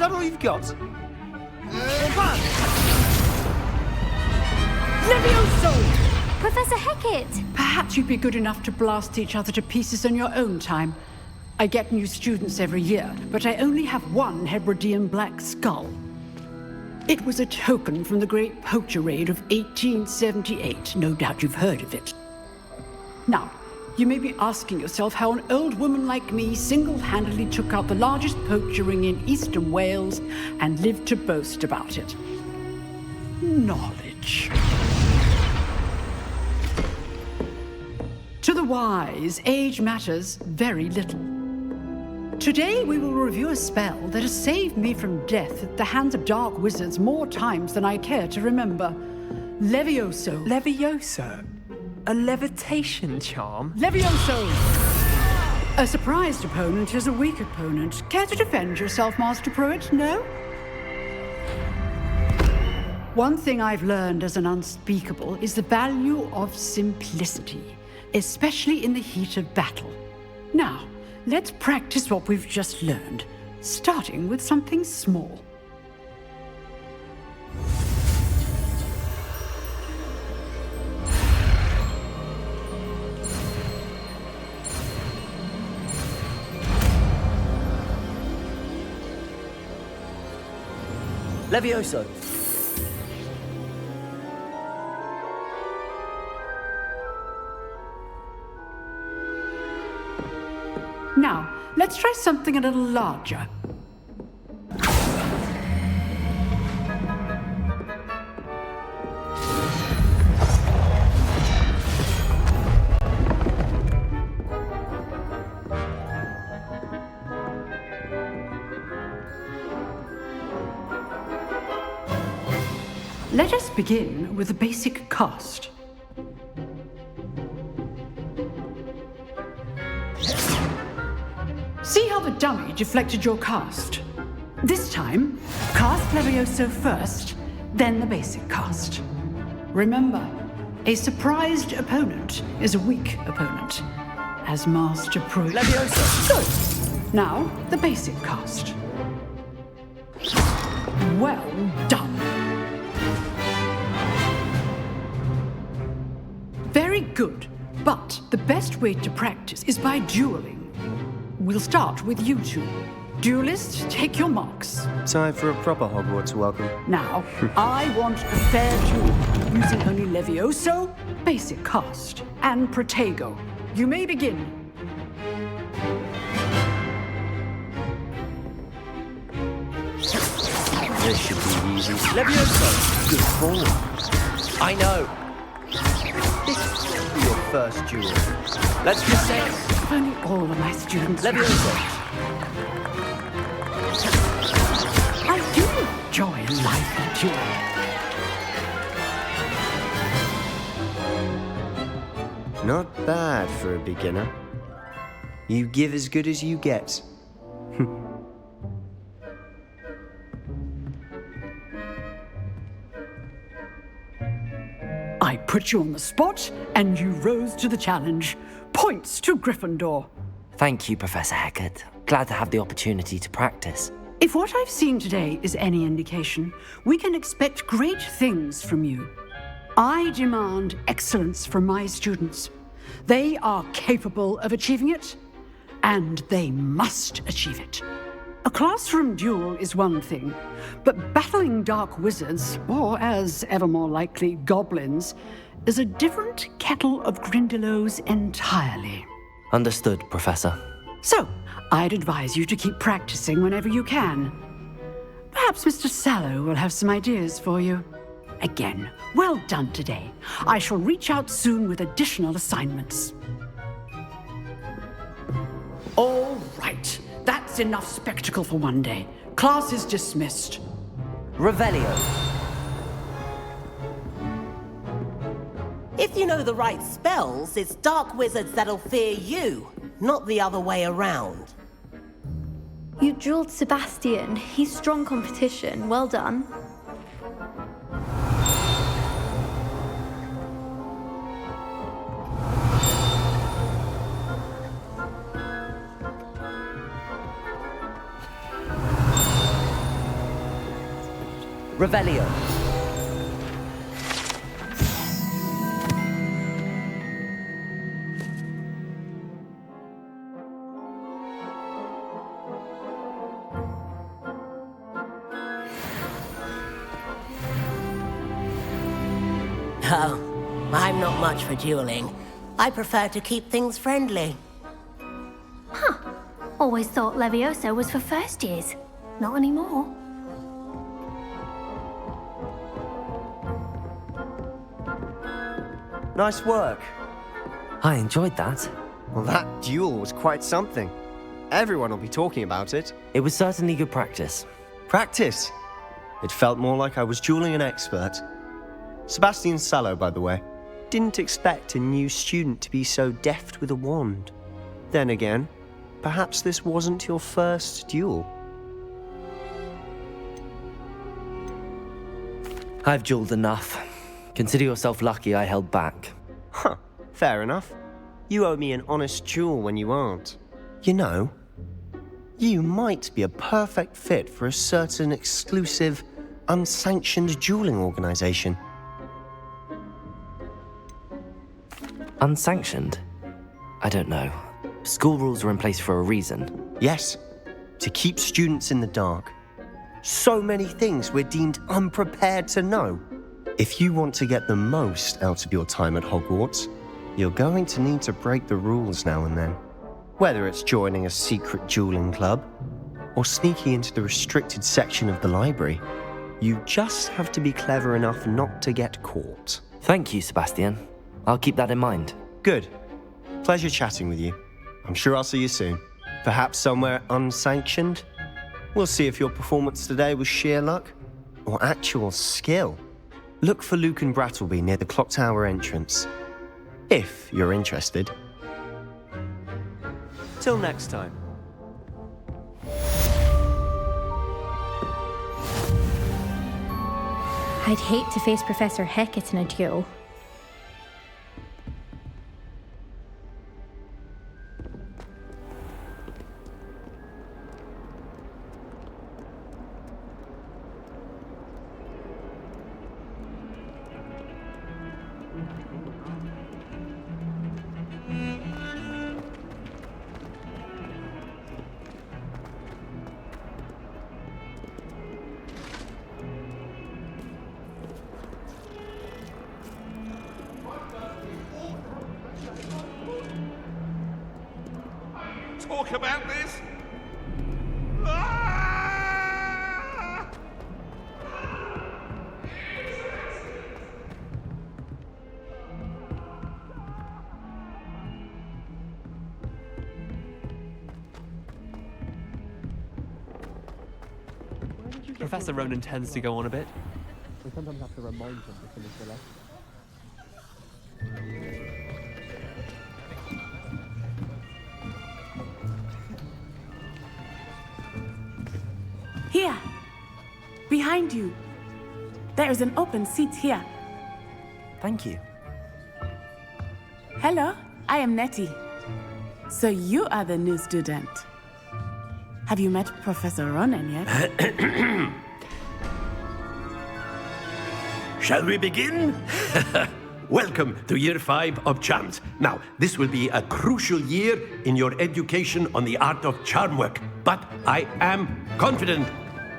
that all you've got? Levioso! Professor Hecat! Perhaps you'd be good enough to blast each other to pieces on your own time. I get new students every year, but I only have one Hebridean black skull. It was a token from the Great Poacher Raid of 1878. No doubt you've heard of it. Now, you may be asking yourself how an old woman like me single-handedly took out the largest poacher ring in eastern Wales and lived to boast about it. Knowledge. To the wise, age matters very little. Today we will review a spell that has saved me from death at the hands of dark wizards more times than I care to remember. Levioso. Levioso? A levitation charm? Levioso! A surprised opponent is a weak opponent. Care to defend yourself, Master Pruitt? No? One thing I've learned as an unspeakable is the value of simplicity, especially in the heat of battle. Now, let's practice what we've just learned, starting with something small. Levioso. Now, let's try something a little larger. Let us begin with the basic cast. See how the dummy deflected your cast? This time, cast Levioso first, then the basic cast. Remember, a surprised opponent is a weak opponent, as Master Pruitt. Levioso! Good. Now, the basic cast. Well done. Very good, but the best way to practice is by dueling. We'll start with you two. Duelists, take your marks. Time for a proper Hogwarts welcome. Now, I want a fair duel, using only Levioso, basic cast, and Protego. You may begin. This should be easy. Levioso! Good form. I know. This will be your first duel. Let's just say... If only all of my students... Levioso! I do enjoy a lively duel. Not bad for a beginner. You give as good as you get. I put you on the spot, and you rose to the challenge. Points to Gryffindor. Thank you, Professor Hecat. Glad to have the opportunity to practice. If what I've seen today is any indication, we can expect great things from you. I demand excellence from my students. They are capable of achieving it, and they must achieve it. A classroom duel is one thing, but battling dark wizards, or as ever more likely, goblins, is a different kettle of Grindylows entirely. Understood, Professor. So, I'd advise you to keep practicing whenever you can. Perhaps Mr. Sallow will have some ideas for you. Again, well done today. I shall reach out soon with additional assignments. All right. That's enough spectacle for one day. Class is dismissed. Revelio. If you know the right spells, it's dark wizards that'll fear you, not the other way around. You drilled Sebastian. He's strong competition. Well done. Revelio. Oh, I'm not much for dueling. I prefer to keep things friendly. Huh. Always thought Levioso was for first years. Not anymore. Nice work. I enjoyed that. Well, that duel was quite something. Everyone will be talking about it. It was certainly good practice. Practice? It felt more like I was dueling an expert. Sebastian Sallow, by the way. Didn't expect a new student to be so deft with a wand. Then again, perhaps this wasn't your first duel. I've dueled enough. Consider yourself lucky I held back. Huh, fair enough. You owe me an honest duel when you aren't. You know, you might be a perfect fit for a certain exclusive, unsanctioned dueling organization. Unsanctioned? I don't know. School rules are in place for a reason. Yes, to keep students in the dark. So many things we're deemed unprepared to know. If you want to get the most out of your time at Hogwarts, you're going to need to break the rules now and then. Whether it's joining a secret dueling club, or sneaking into the restricted section of the library, you just have to be clever enough not to get caught. Thank you, Sebastian. I'll keep that in mind. Good. Pleasure chatting with you. I'm sure I'll see you soon. Perhaps somewhere unsanctioned? We'll see if your performance today was sheer luck or actual skill. Look for Luke and Brattleby near the clock tower entrance, if you're interested. Till next time. I'd hate to face Professor Hecat in a duel. Talk about this? Professor Ronan tends to go on a bit. We sometimes have to remind him to finish the lesson. Here! Behind you! There is an open seat here. Thank you. Hello, I am Nettie. So you are the new student. Have you met Professor Ronan yet? Shall we begin? Welcome to Year 5 of Charms. Now, this will be a crucial year in your education on the art of charm work, but I am confident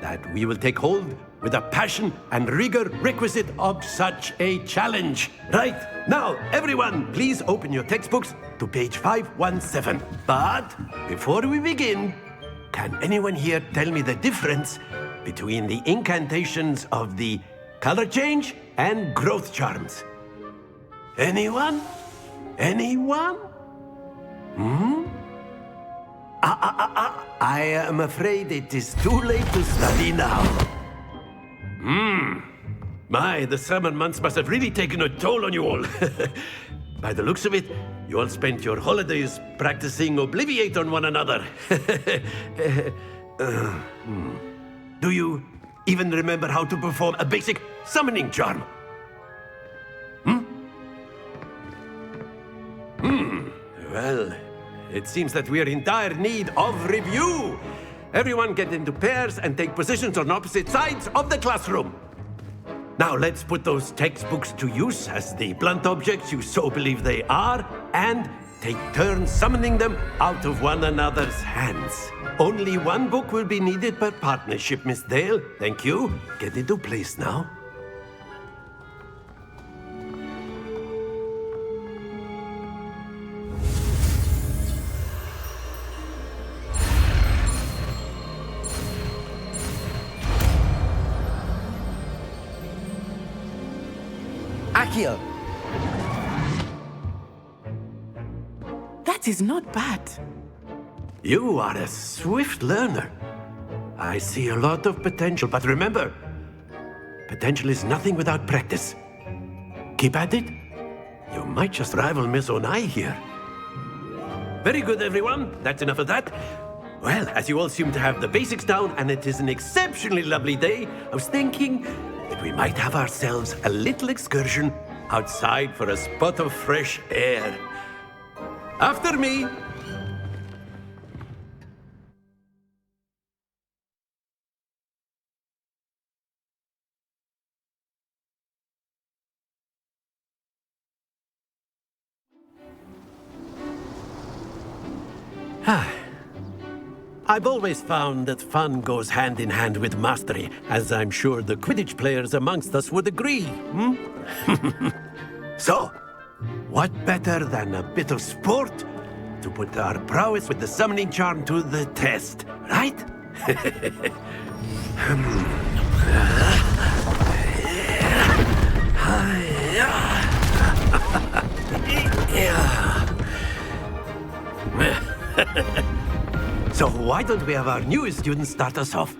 that we will take hold with the passion and rigor requisite of such a challenge. Right, now, everyone, please open your textbooks to page 517. But before we begin, can anyone here tell me the difference between the incantations of the color change and growth charms? Anyone? Anyone? I am afraid it is too late to study now. My, the summer months must have really taken a toll on you all. By the looks of it, you all spent your holidays practicing Obliviate on one another. Do you even remember how to perform a basic summoning charm? Well, it seems that we are in dire need of review. Everyone get into pairs and take positions on opposite sides of the classroom. Now let's put those textbooks to use as the blunt objects you so believe they are, and take turns summoning them out of one another's hands. Only one book will be needed per partnership, Miss Dale. Thank you. Get into place now. Accio! That is not bad. You are a swift learner. I see a lot of potential, but remember, potential is nothing without practice. Keep at it. You might just rival Miss Onai here. Very good, everyone. That's enough of that. Well, as you all seem to have the basics down, and it is an exceptionally lovely day, I was thinking that we might have ourselves a little excursion outside for a spot of fresh air. After me. I've always found that fun goes hand in hand with mastery, as I'm sure the Quidditch players amongst us would agree. So, what better than a bit of sport to put our prowess with the summoning charm to the test, right? So why don't we have our newest student start us off?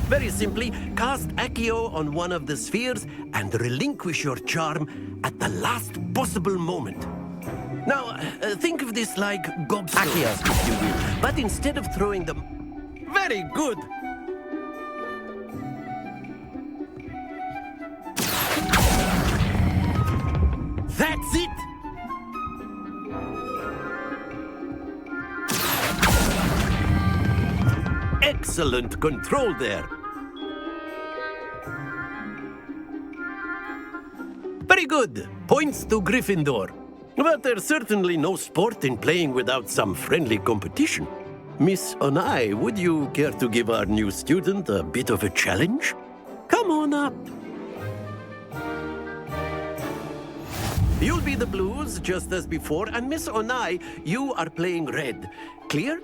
Very simply, cast Accio on one of the spheres and relinquish your charm at the last possible moment. Now, think of this like gobstones, if you will, but instead of throwing them... Very good! That's it! Excellent control there. Very good. Points to Gryffindor. But there's certainly no sport in playing without some friendly competition. Miss Onai, would you care to give our new student a bit of a challenge? Come on up. You'll be the blues, just as before, and Miss Onai, you are playing red. Clear?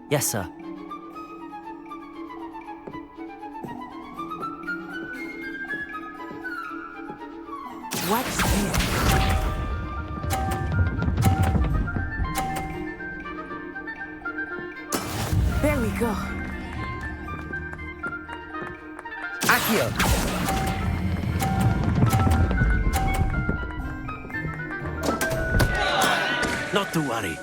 Yes, sir. What's this? There we go. Accio! Not to worry.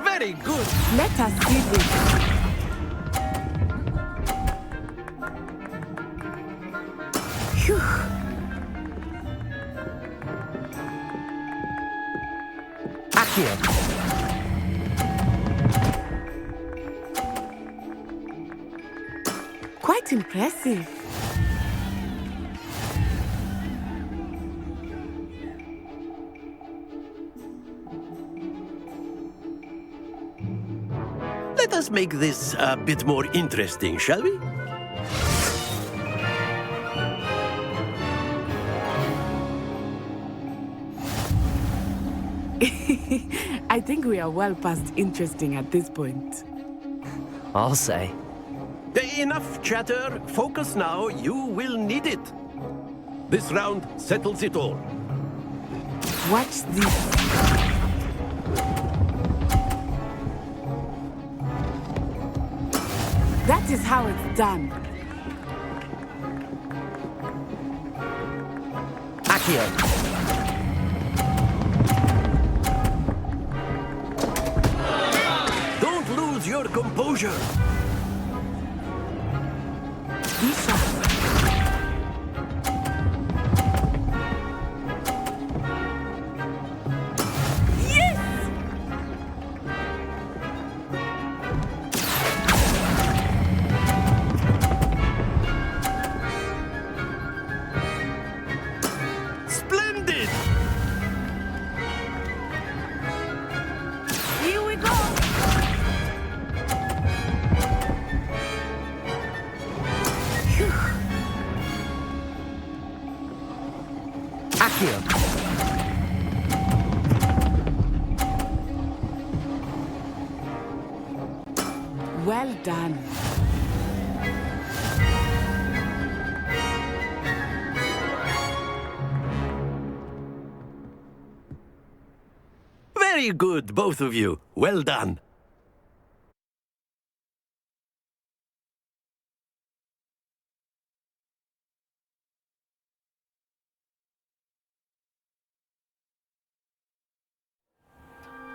Very good. Let us see this. Phew. Accio! Quite impressive. Let us make this a bit more interesting, shall we? I think we are well past interesting at this point. I'll say. Enough chatter. Focus now. You will need it. This round settles it all. Watch this. That is how it's done. Accio! Composure! Be sharp. Splendid! Here we go! Accio. Well done. Very good, both of you. Well done.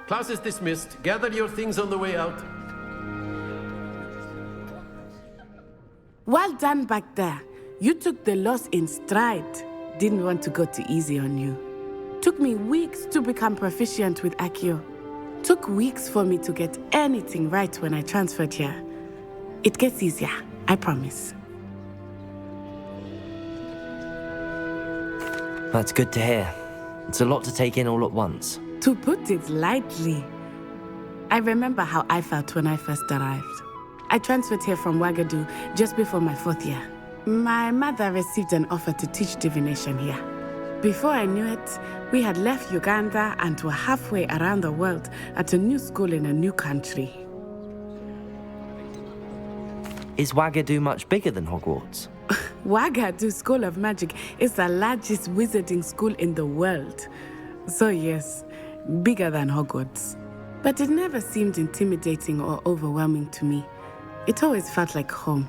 Class is dismissed. Gather your things on the way out. Well done back there. You took the loss in stride. Didn't want to go too easy on you. Took me weeks to become proficient with Accio. Took weeks for me to get anything right when I transferred here. It gets easier, I promise. That's good to hear. It's a lot to take in all at once. To put it lightly, I remember how I felt when I first arrived. I transferred here from Ouagadougou just before my 4th year. My mother received an offer to teach divination here. Before I knew it, we had left Uganda and were halfway around the world at a new school in a new country. Is Ouagadougou much bigger than Hogwarts? Ouagadougou School of Magic is the largest wizarding school in the world. So yes, bigger than Hogwarts. But it never seemed intimidating or overwhelming to me. It always felt like home.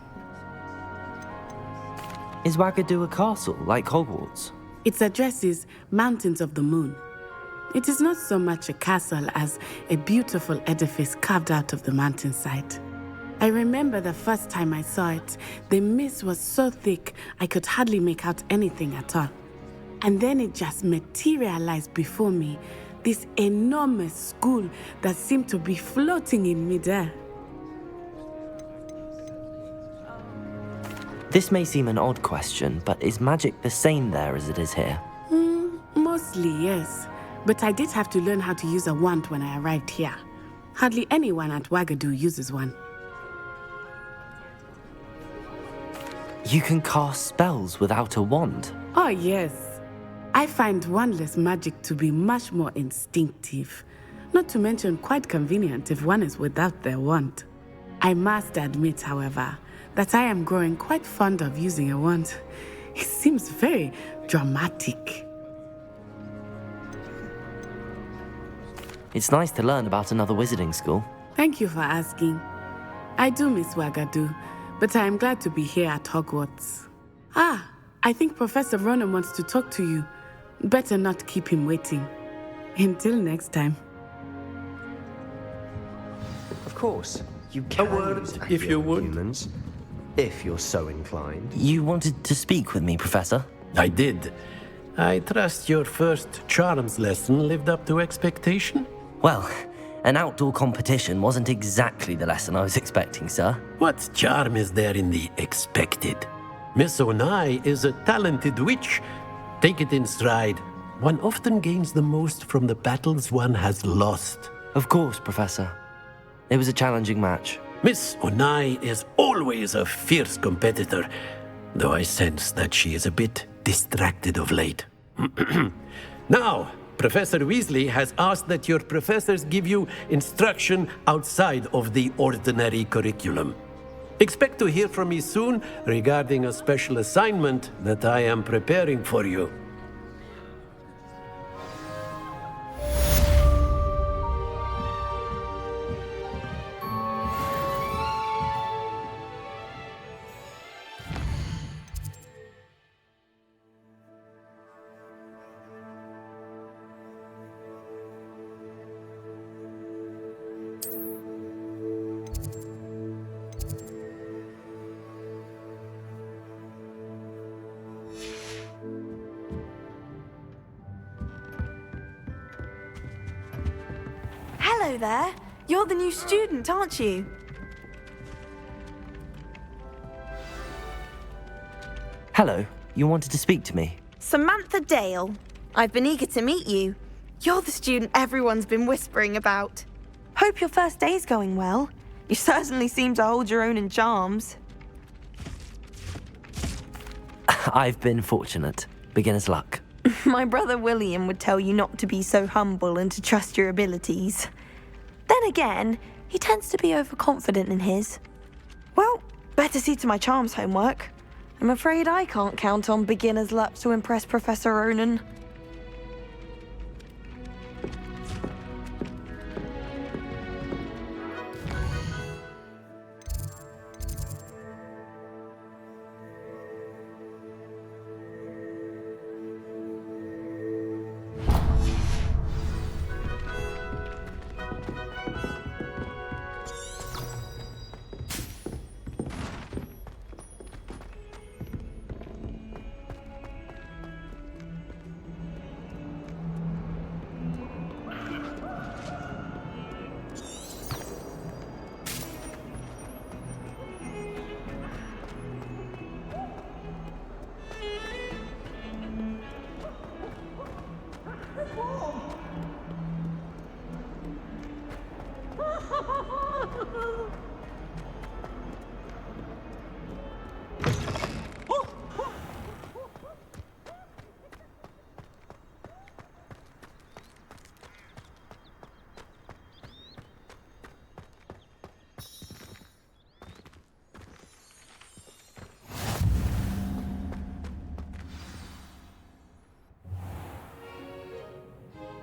Is Ouagadougou a castle, like Hogwarts? Its address is Mountains of the Moon. It is not so much a castle as a beautiful edifice carved out of the mountainside. I remember the first time I saw it, the mist was so thick I could hardly make out anything at all. And then it just materialized before me, this enormous school that seemed to be floating in midair. This may seem an odd question, but is magic the same there as it is here? Mostly, yes. But I did have to learn how to use a wand when I arrived here. Hardly anyone at Ouagadougou uses one. You can cast spells without a wand? Oh, yes. I find wandless magic to be much more instinctive. Not to mention quite convenient if one is without their wand. I must admit, however, that I am growing quite fond of using a wand. It seems very dramatic. It's nice to learn about another wizarding school. Thank you for asking. I do miss Ouagadougou, but I am glad to be here at Hogwarts. Ah, I think Professor Ronan wants to talk to you. Better not keep him waiting. Until next time. Of course, you can use if you would. humans, if you're so inclined. You wanted to speak with me, Professor? I did. I trust your first charms lesson lived up to expectation? Well, an outdoor competition wasn't exactly the lesson I was expecting, sir. What charm is there in the expected? Miss Onai is a talented witch. Take it in stride. One often gains the most from the battles one has lost. Of course, Professor. It was a challenging match. Miss Onai is always a fierce competitor, though I sense that she is a bit distracted of late. Now, Professor Weasley has asked that your professors give you instruction outside of the ordinary curriculum. Expect to hear from me soon regarding a special assignment that I am preparing for you. Hello there. You're the new student, aren't you? Hello, you wanted to speak to me? Samantha Dale. I've been eager to meet you. You're the student everyone's been whispering about. Hope your first day's going well. You certainly seem to hold your own in charms. I've been fortunate. Beginner's luck. My brother William would tell you not to be so humble and to trust your abilities. Then again, he tends to be overconfident in his. Well, better see to my charms homework. I'm afraid I can't count on beginner's luck to impress Professor Ronan.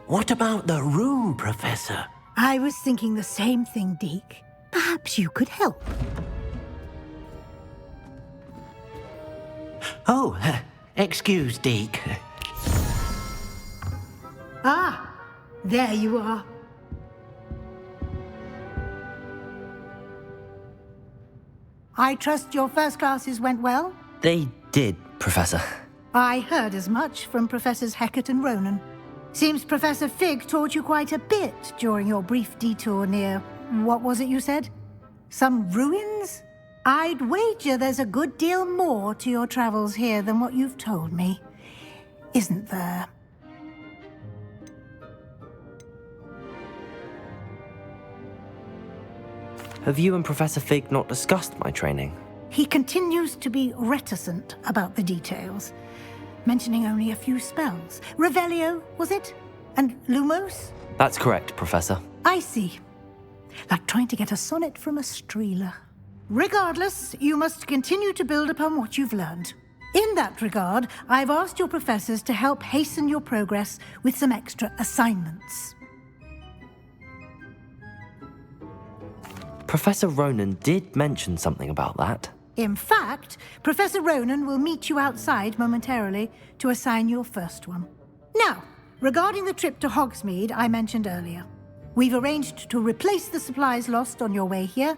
What about the room, Professor? I was thinking the same thing, Deke. Perhaps you could help. Oh, excuse, Deke. Ah, there you are. I trust your first classes went well? They did, Professor. I heard as much from Professors Hecat and Ronan. Seems Professor Fig taught you quite a bit during your brief detour near... what was it you said? Some ruins? I'd wager there's a good deal more to your travels here than what you've told me. Isn't there? Have you and Professor Fig not discussed my training? He continues to be reticent about the details, mentioning only a few spells. Revelio, was it? And Lumos? That's correct, Professor. I see. Like trying to get a sonnet from a streeler. Regardless, you must continue to build upon what you've learned. In that regard, I've asked your professors to help hasten your progress with some extra assignments. Professor Ronan did mention something about that. In fact, Professor Ronan will meet you outside momentarily to assign your first one. Now, regarding the trip to Hogsmeade I mentioned earlier, we've arranged to replace the supplies lost on your way here,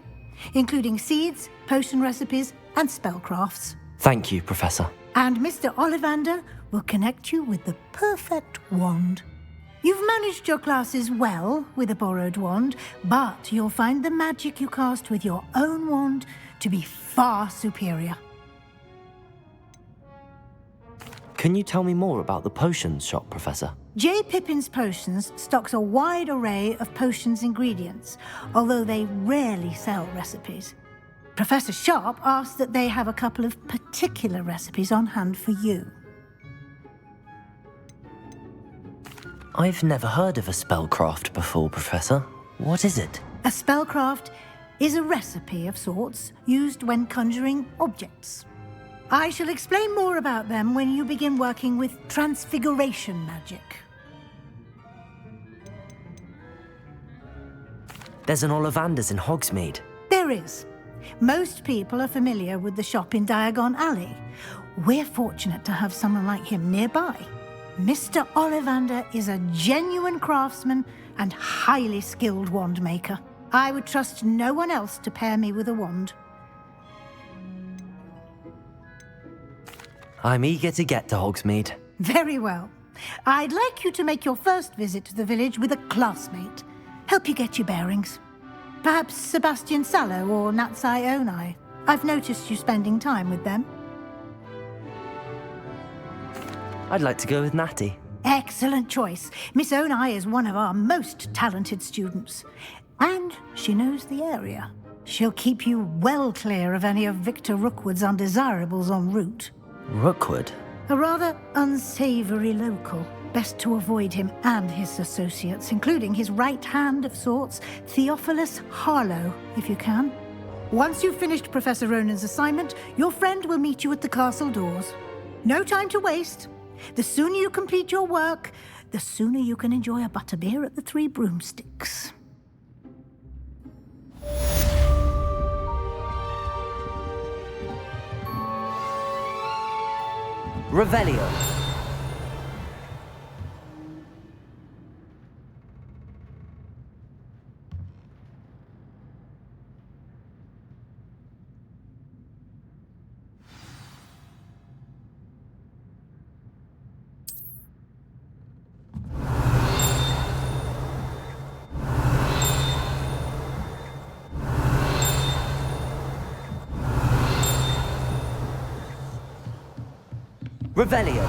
including seeds, potion recipes, and spellcrafts. Thank you, Professor. And Mr. Ollivander will connect you with the perfect wand. You've managed your classes well with a borrowed wand, but you'll find the magic you cast with your own wand to be far superior. Can you tell me more about the potions shop, Professor? J. Pippin's Potions stocks a wide array of potions ingredients, although they rarely sell recipes. Professor Sharp asks that they have a couple of particular recipes on hand for you. I've never heard of a spellcraft before, Professor. What is it? A spellcraft is a recipe of sorts used when conjuring objects. I shall explain more about them when you begin working with transfiguration magic. There's an Ollivander's in Hogsmeade. There is. Most people are familiar with the shop in Diagon Alley. We're fortunate to have someone like him nearby. Mr. Ollivander is a genuine craftsman and highly skilled wand maker. I would trust no one else to pair me with a wand. I'm eager to get to Hogsmeade. Very well. I'd like you to make your first visit to the village with a classmate. help you get your bearings. Perhaps Sebastian Sallow or Natsai Onai. I've noticed you spending time with them. I'd like to go with Natty. Excellent choice. Miss Onai is one of our most talented students. And she knows the area. She'll keep you well clear of any of Victor Rookwood's undesirables en route. Rookwood? A rather unsavory local. Best to avoid him and his associates, including his right hand of sorts, Theophilus Harlow, if you can. Once you've finished Professor Ronan's assignment, your friend will meet you at the castle doors. No time to waste. The sooner you complete your work, the sooner you can enjoy a butterbeer at the Three Broomsticks. Revelio. Revelio.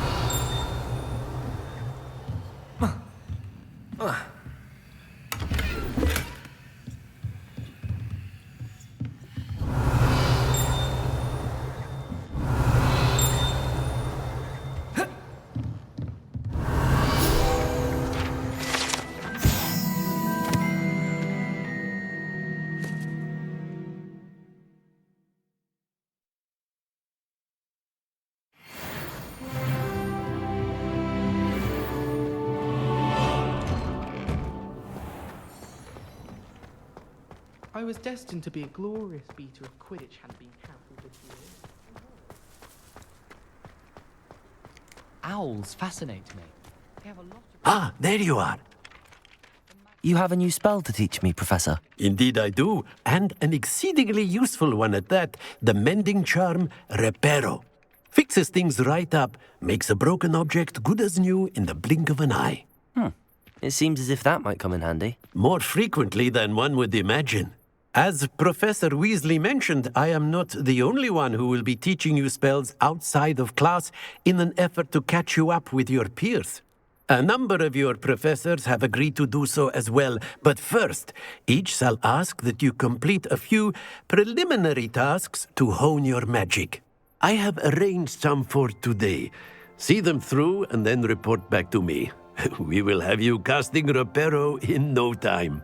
I was destined to be a glorious beater if Quidditch hadn't been cancelled this year. Owls fascinate me. They have a lot of... Ah, there you are. You have a new spell to teach me, Professor. Indeed I do, and an exceedingly useful one at that. The mending charm, Reparo. Fixes things right up, makes a broken object good as new in the blink of an eye. It seems as if that might come in handy. More frequently than one would imagine. As Professor Weasley mentioned, I am not the only one who will be teaching you spells outside of class in an effort to catch you up with your peers. A number of your professors have agreed to do so as well, but first, each shall ask that you complete a few preliminary tasks to hone your magic. I have arranged some for today. See them through and then report back to me. We will have you casting Reparo in no time.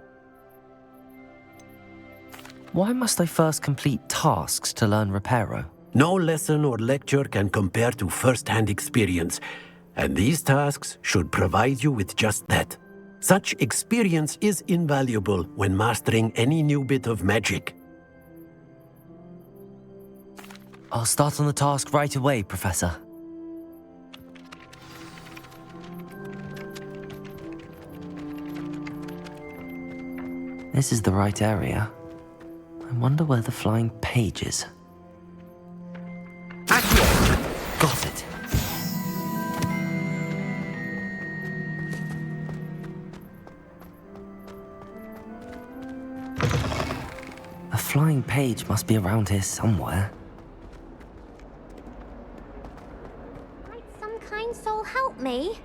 Why must I first complete tasks to learn Reparo? No lesson or lecture can compare to first-hand experience, and these tasks should provide you with just that. Such experience is invaluable when mastering any new bit of magic. I'll start on the task right away, Professor. This is the right area. I wonder where the flying page is. Got it. A flying page must be around here somewhere. Might some kind soul help me?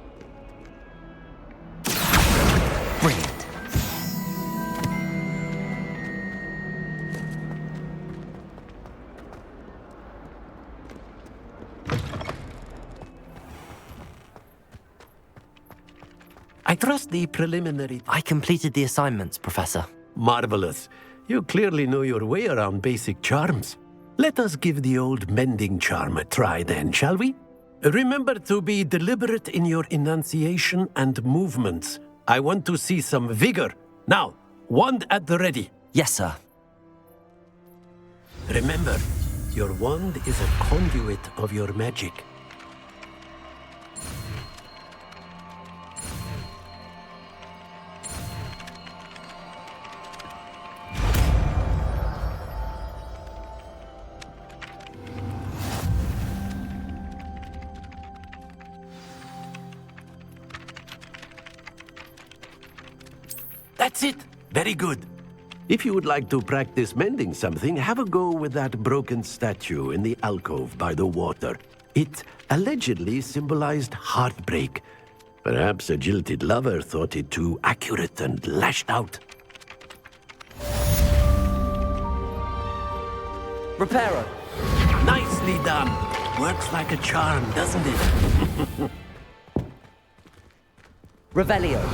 Brilliant. I trust the preliminary... I completed the assignments, Professor. Marvelous. You clearly know your way around basic charms. Let us give the old mending charm a try then, shall we? Remember to be deliberate in your enunciation and movements. I want to see some vigor. Now, wand at the ready. Yes, sir. Remember, your wand is a conduit of your magic. That's it. Very good. If you would like to practice mending something, have a go with that broken statue in the alcove by the water. It allegedly symbolized heartbreak. Perhaps a jilted lover thought it too accurate and lashed out. Reparo! Nicely done. Works like a charm, doesn't it? Revelio!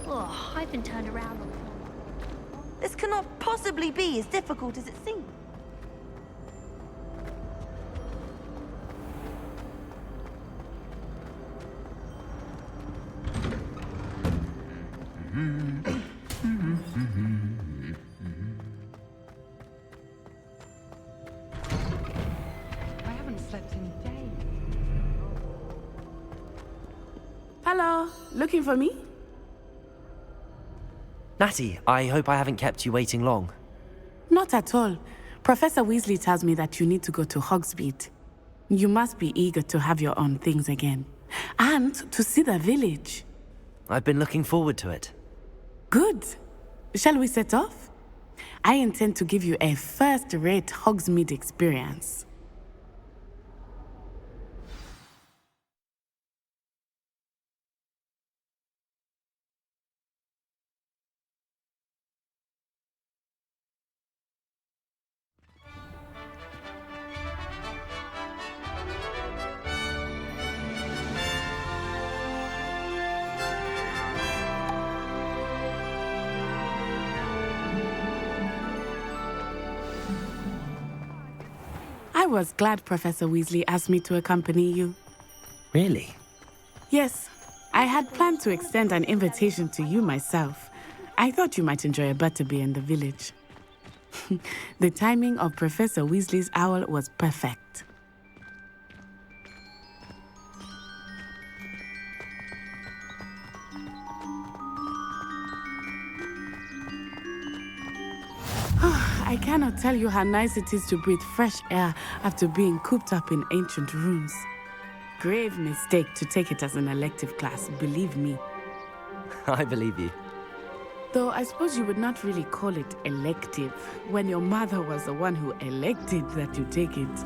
Oh, I've been turned around. This cannot possibly be as difficult as it seems. I haven't slept in days. Hello, looking for me? Natty, I hope I haven't kept you waiting long. Not at all. Professor Weasley tells me that you need to go to Hogsmeade. You must be eager to have your own things again. And to see the village. I've been looking forward to it. Good. Shall we set off? I intend to give you a first-rate Hogsmeade experience. I was glad Professor Weasley asked me to accompany you. Really? Yes, I had planned to extend an invitation to you myself. I thought you might enjoy a butterbeer in the village. The timing of Professor Weasley's owl was perfect. I cannot tell you how nice it is to breathe fresh air after being cooped up in ancient rooms. Grave mistake to take it as an elective class, believe me. I believe you. Though I suppose you would not really call it elective when your mother was the one who elected that you take it.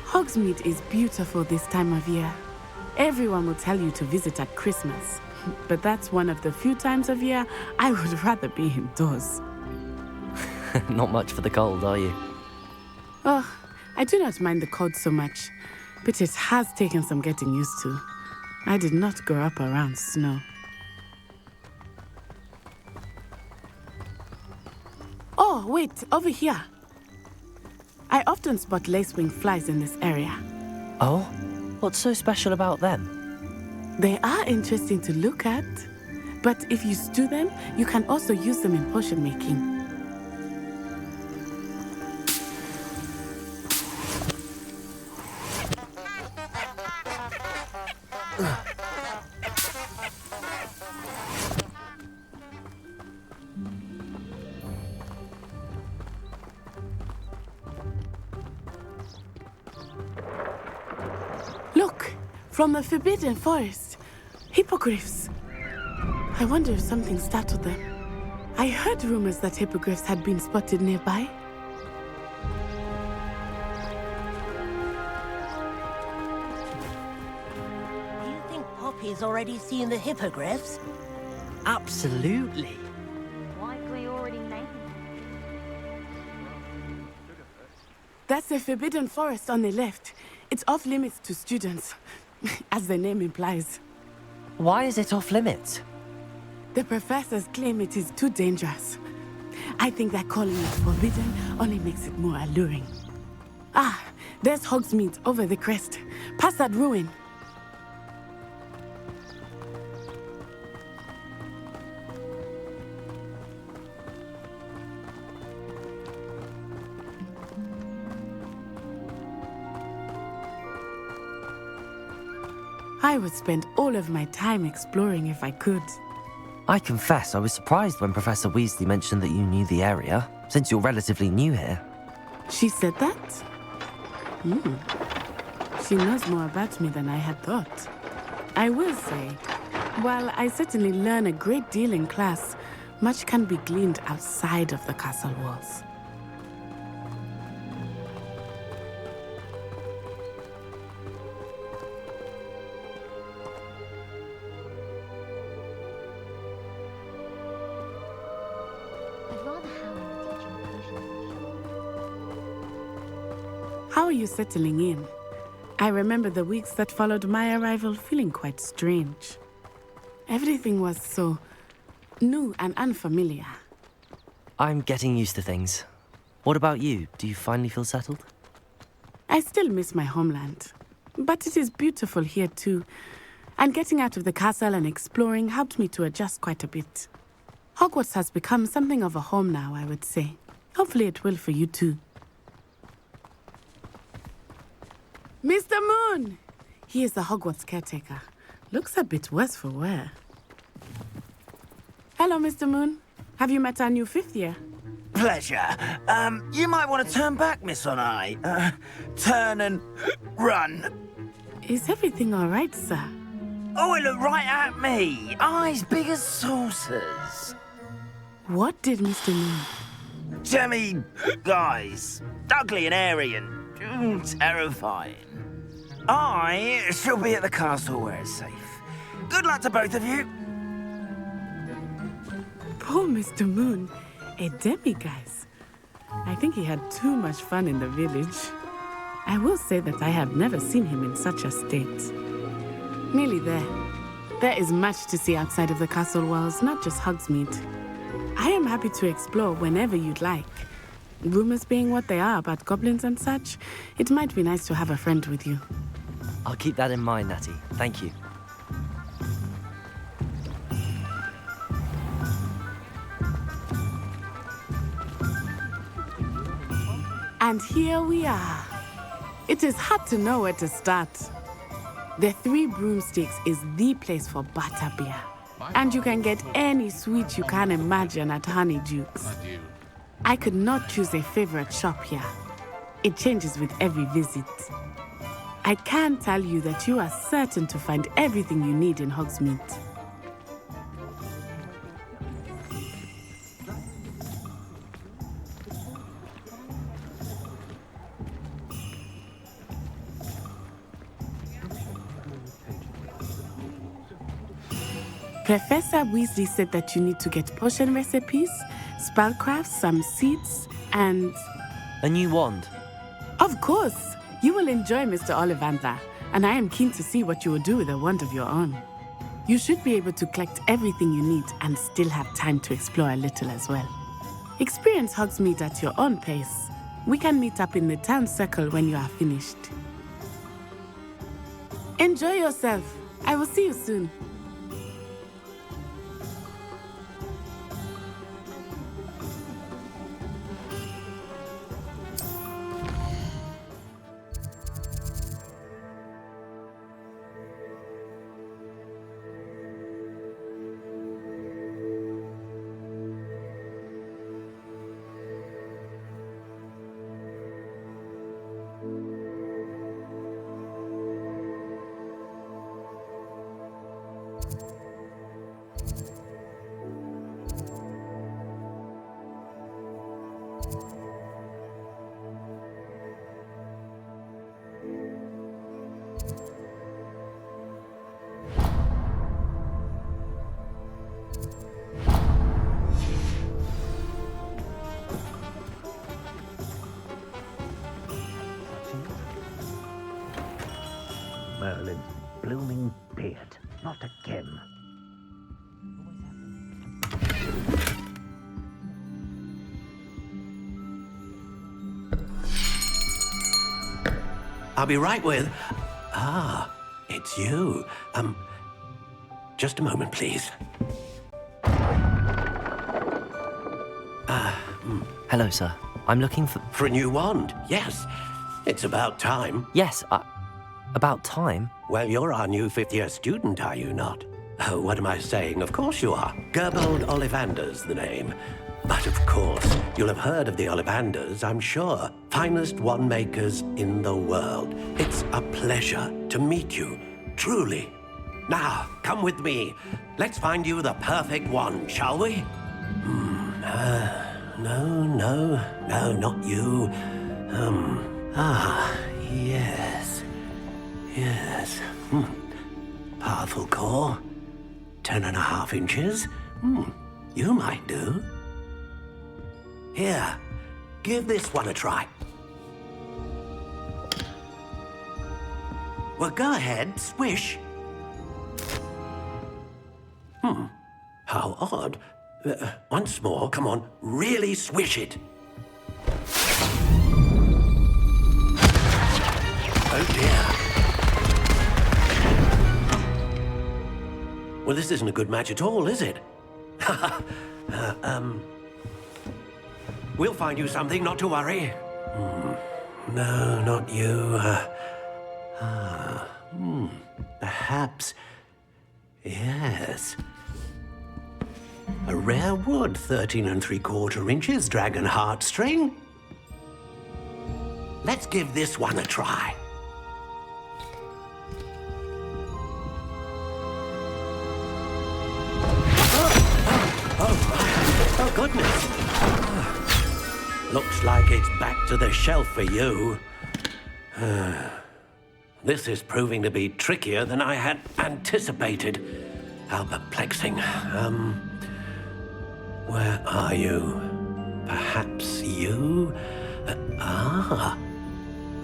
Hogsmeade is beautiful this time of year. Everyone will tell you to visit at Christmas, but that's one of the few times of year I would rather be indoors. Not much for the cold, are you? Oh, I do not mind the cold so much, but it has taken some getting used to. I did not grow up around snow. Oh, wait, over here. I often spot lacewing flies in this area. Oh? What's so special about them? They are interesting to look at, but if you stew them, you can also use them in potion making. From the Forbidden Forest. Hippogriffs. I wonder if something startled them. I heard rumors that hippogriffs had been spotted nearby. Do you think Poppy's already seen the hippogriffs? Absolutely. Likely already named. That's the Forbidden Forest on the left. It's off limits to students, as the name implies. Why is it off limits? The professors claim it is too dangerous. I think that calling it forbidden only makes it more alluring. Ah, there's Hogsmeade over the crest, past that ruin. I would spend all of my time exploring if I could. I confess I was surprised when Professor Weasley mentioned that you knew the area, since you're relatively new here. She said that? She knows more about me than I had thought. I will say, while I certainly learn a great deal in class, much can be gleaned outside of the castle walls. How are you settling in? I remember the weeks that followed my arrival feeling quite strange. Everything was so new and unfamiliar. I'm getting used to things. What about you? Do you finally feel settled? I still miss my homeland, but it is beautiful here too. And getting out of the castle and exploring helped me to adjust quite a bit. Hogwarts has become something of a home now, I would say. Hopefully it will for you too. Mr. Moon! He is the Hogwarts caretaker. Looks a bit worse for wear. Hello, Mr. Moon. Have you met our new fifth year? Pleasure. You might want to turn back, Miss On-Eye. Turn and run. Is everything all right, sir? Oh, it looked right at me. Eyes big as saucers. What did Mr. Moon? Jemmy guys. Ugly and airy and terrifying. I shall be at the castle where it's safe. Good luck to both of you. Poor Mr. Moon. A demiguise. I think he had too much fun in the village. I will say that I have never seen him in such a state. Nearly there. There is much to see outside of the castle walls, not just Hogsmeade. I am happy to explore whenever you'd like. Rumors being what they are about goblins and such, it might be nice to have a friend with you. I'll keep that in mind, Natty. Thank you. And here we are. It is hard to know where to start. The Three Broomsticks is the place for butterbeer. And you can get any sweet you can imagine at Honeydukes. I could not choose a favorite shop here. It changes with every visit. I can tell you that you are certain to find everything you need in Hogsmeade. Professor Weasley said that you need to get potion recipes, spellcrafts, some seeds, and... A new wand? Of course! You will enjoy Mr. Ollivander, and I am keen to see what you will do with a wand of your own. You should be able to collect everything you need and still have time to explore a little as well. Experience Hogsmeade at your own pace. We can meet up in the town circle when you are finished. Enjoy yourself. I will see you soon. Merlin's blooming beard. Not again. I'll be right with... Ah, it's you. Just a moment, please. Hello, sir. I'm looking for... For a new wand, yes. It's about time. Yes, about time? Well, you're our new fifth-year student, are you not? Oh, what am I saying? Of course you are. Gerbold Ollivander's the name. But of course, you'll have heard of the Ollivanders, I'm sure. Finest wand makers in the world. It's a pleasure to meet you, truly. Now, come with me. Let's find you the perfect wand, shall we? No, not you. Yes. Powerful core. 10.5 inches. You might do. Here, give this one a try. Well, go ahead, swish. How odd. Once more, come on, really swish it. Oh dear. Well, this isn't a good match at all, is it? We'll find you something, not to worry. No, not you. Perhaps. Yes. A rare wood, 13 3/4 inches, dragon heartstring. Let's give this one a try. Oh, goodness. Looks like it's back to the shelf for you. This is proving to be trickier than I had anticipated. How perplexing. Where are you? Perhaps you?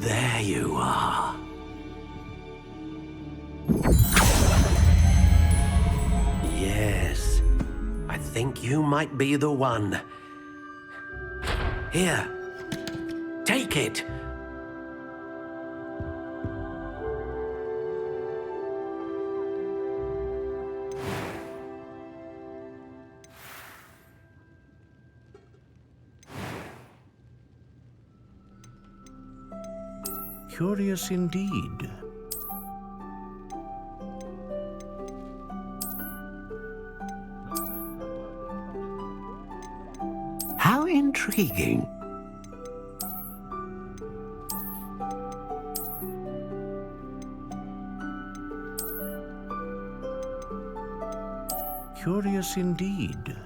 There you are. Yes, I think you might be the one. Here, take it. Curious indeed. How intriguing. Curious indeed.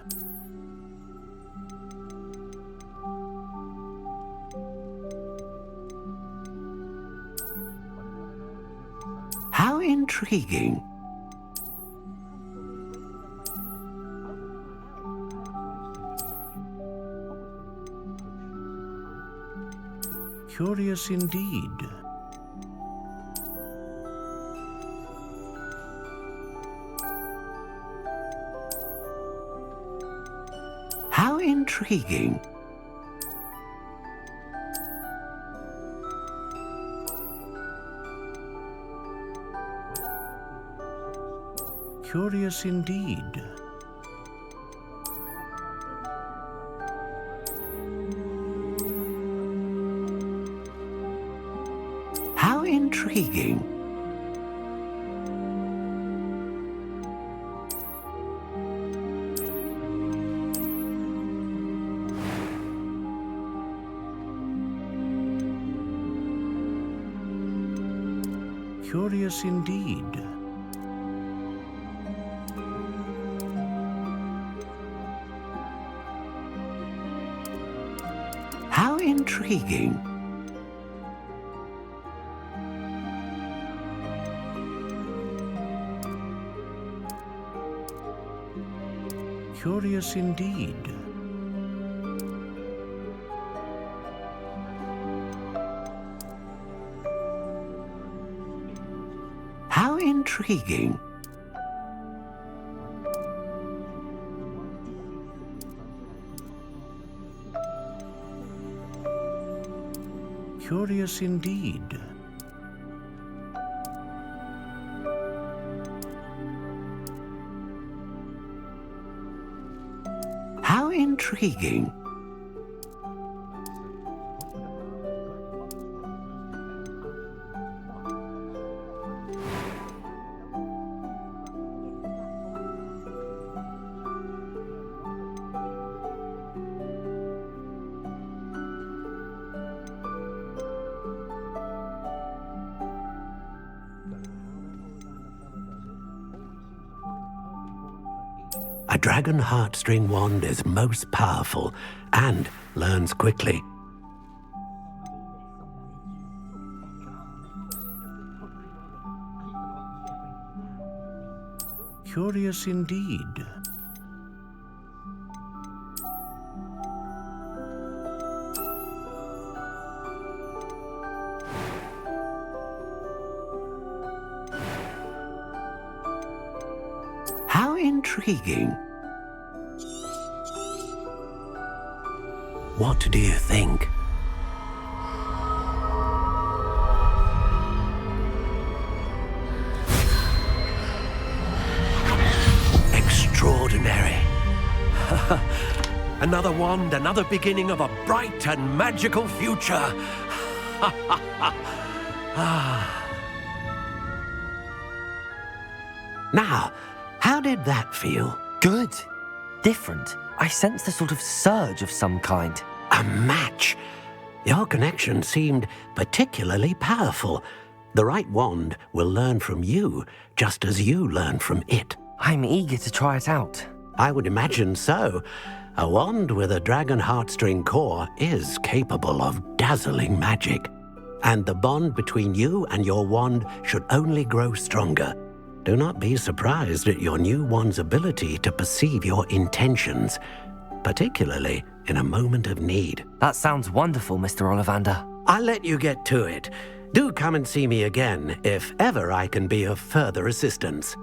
How intriguing. Curious indeed. How intriguing. Curious indeed. How intriguing. Curious indeed. How intriguing. Curious indeed. intriguing. Curious indeed. How intriguing. A dragon heartstring wand is most powerful and learns quickly. Curious indeed. How intriguing. What do you think? Extraordinary. Another wand, another beginning of a bright and magical future. Now, how did that feel? Good. Different. I sensed a sort of surge of some kind. A match. Your connection seemed particularly powerful. The right wand will learn from you, just as you learn from it. I'm eager to try it out. I would imagine so. A wand with a dragon heartstring core is capable of dazzling magic. And the bond between you and your wand should only grow stronger. Do not be surprised at your new wand's ability to perceive your intentions, particularly in a moment of need. That sounds wonderful, Mr. Ollivander. I'll let you get to it. Do come and see me again if ever I can be of further assistance.